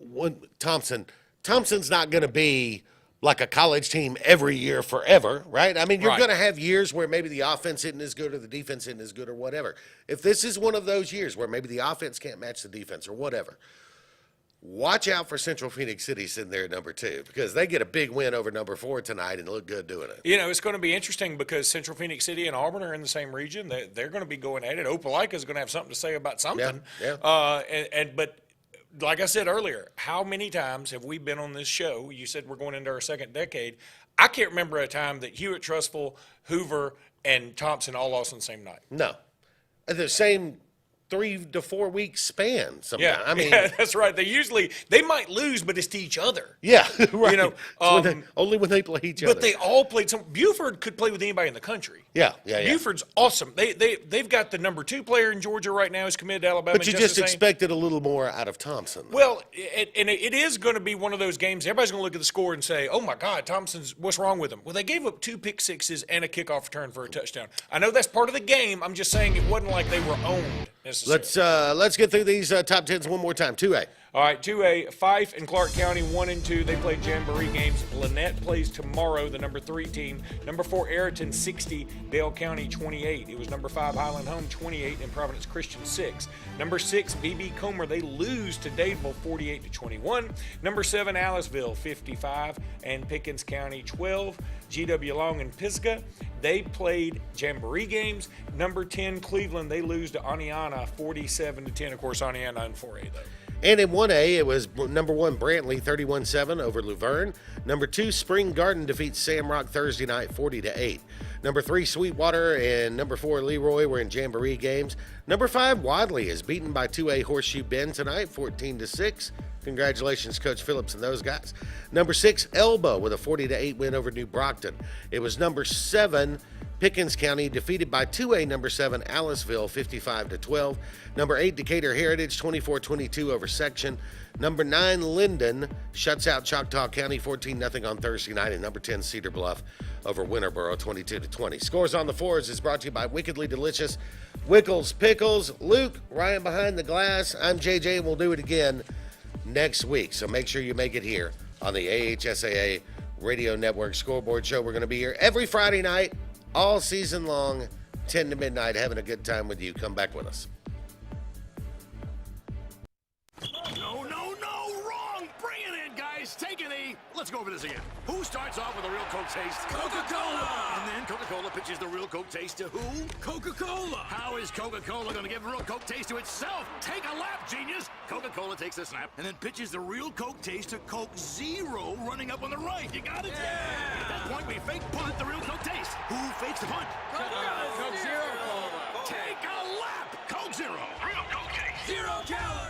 Thompson's not going to be like a college team every year forever, right? I mean, you're going to have years where maybe the offense isn't as good or the defense isn't as good or whatever. If this is one of those years where maybe the offense can't match the defense or whatever, watch out for Central Phoenix City sitting there at number 2, because they get a big win over number 4 tonight and look good doing it. It's going to be interesting because Central Phoenix City and Auburn are in the same region. They're going to be going at it. Opelika is going to have something to say about something. Yeah. But like I said earlier, how many times have we been on this show? You said we're going into our second decade. I can't remember a time that Hewitt, Trustful, Hoover, and Thompson all lost on the same night. No. The same 3 to 4 week span sometimes. Yeah, I mean, yeah, that's right. They might lose, but it's to each other. yeah, right. You know, only when they play each other. But they all played. Buford could play with anybody in the country. Yeah. Buford's awesome. They've got the number 2 player in Georgia right now who's committed to Alabama. But you just expected a little more out of Thompson. Well, it is going to be one of those games. Everybody's going to look at the score and say, "Oh my God, Thompson's what's wrong with him?" Well, they gave up 2 pick sixes and a kickoff return for a touchdown. I know that's part of the game. I'm just saying it wasn't like they were owned necessarily. Let's get through these top tens one more time. 2A. All right, 2A, Fife and Clark County, 1 and 2. They play Jamboree games. Lynette plays tomorrow, the number 3 team. Number 4, Ayrton, 60. Dale County, 28. It was number 5, Highland Home, 28. And Providence Christian, 6. Number 6, BB Comer. They lose to Dadeville, 48-21. Number 7, Aliceville, 55. And Pickens County, 12. GW Long and Pisgah. They played Jamboree games. Number 10, Cleveland. They lose to Aniana, 47-10. Of course, Aniana in 4A, though. And in 1A, it was number 1, Brantley, 31-7 over Luverne. Number 2, Spring Garden defeats Samrock Thursday night, 40-8. Number 3, Sweetwater, and number 4, Leroy were in Jamboree games. Number 5, Wadley is beaten by 2A Horseshoe Bend tonight, 14-6. Congratulations, Coach Phillips and those guys. Number 6, Elba with a 40-8 win over New Brockton. It was number 7, Pickens County defeated by 2A number 7, Aliceville, 55-12. Number 8, Decatur Heritage, 24-22 over Section. Number 9, Linden shuts out Choctaw County, 14-0 on Thursday night. And number 10, Cedar Bluff over Winterboro, 22-20. Scores on the Fours is brought to you by Wickedly Delicious Wickles Pickles. Luke, Ryan behind the glass. I'm JJ, and we'll do it again next week. So make sure you make it here on the AHSAA Radio Network Scoreboard Show. We're going to be here every Friday night, all season long, 10 to midnight, having a good time with you. Come back with us. No, wrong! Bring it in, guys! Take an E! Let's go over this again. Who starts off with a real Coke taste? Coca-Cola! And then Coca-Cola pitches the real Coke taste to who? Coca-Cola! How is Coca-Cola going to give real Coke taste to itself? Take a lap, genius! Coca-Cola takes a snap and then pitches the real Coke taste to Coke Zero running up on the right. You got it? Yeah! At that point, we fake punt the real Coke taste. Who fakes the punt? Coke Zero Cola. Take a lap! Coke Zero! Real Coke taste! 0 calories!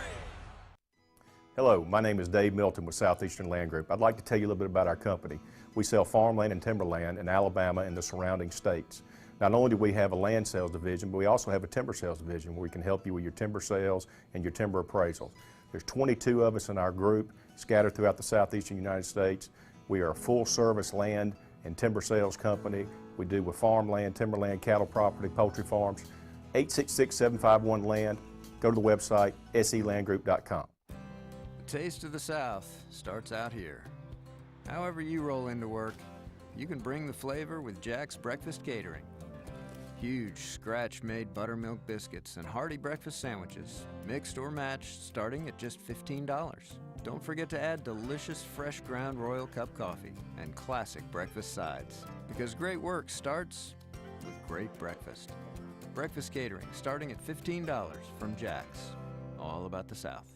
Hello, my name is Dave Milton with Southeastern Land Group. I'd like to tell you a little bit about our company. We sell farmland and timberland in Alabama and the surrounding states. Not only do we have a land sales division, but we also have a timber sales division where we can help you with your timber sales and your timber appraisals. There's 22 of us in our group scattered throughout the southeastern United States. We are a full-service land and timber sales company. We do with farmland, timberland, cattle property, poultry farms. 866-751-LAND. Go to the website, selandgroup.com. The taste of the South starts out here. However you roll into work, you can bring the flavor with Jack's Breakfast Catering. Huge scratch-made buttermilk biscuits and hearty breakfast sandwiches, mixed or matched, starting at just $15. Don't forget to add delicious fresh ground Royal Cup coffee and classic breakfast sides, because great work starts with great breakfast. Breakfast catering starting at $15 from Jack's. All about the South.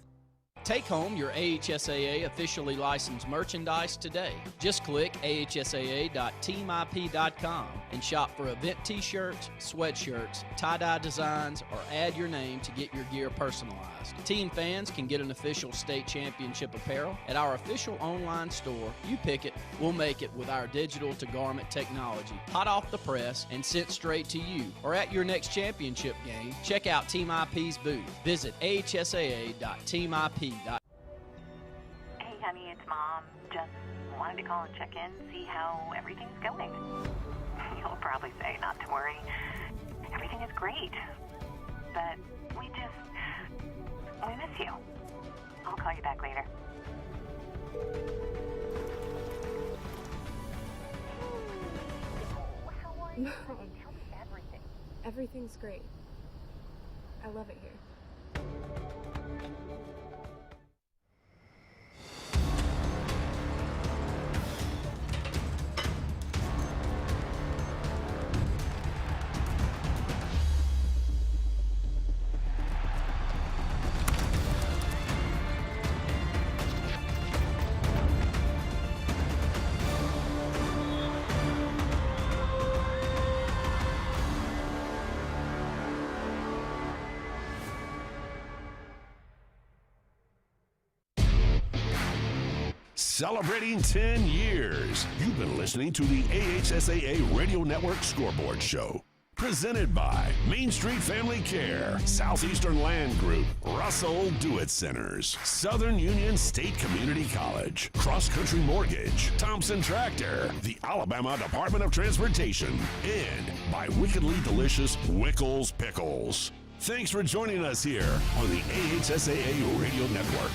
Take home your AHSAA officially licensed merchandise today. Just click ahsaa.teamip.com and shop for event t-shirts, sweatshirts, tie-dye designs, or add your name to get your gear personalized. Team fans can get an official state championship apparel at our official online store. You pick it, we'll make it with our digital-to-garment technology, hot off the press and sent straight to you. Or at your next championship game, check out Team IP's booth. Visit ahsaa.teamip.com. Hey, honey, it's Mom. Just wanted to call and check in, see how everything's going. You'll probably say not to worry. Everything is great. But we miss you. I'll call you back later. Everything's great. I love it here. celebrating 10 years. You've been listening to the AHSAA Radio Network Scoreboard Show. Presented by Main Street Family Care, Southeastern Land Group, Russell Do-It Centers, Southern Union State Community College, Cross Country Mortgage, Thompson Tractor, the Alabama Department of Transportation, and by Wickedly Delicious Wickles Pickles. Thanks for joining us here on the AHSAA Radio Network.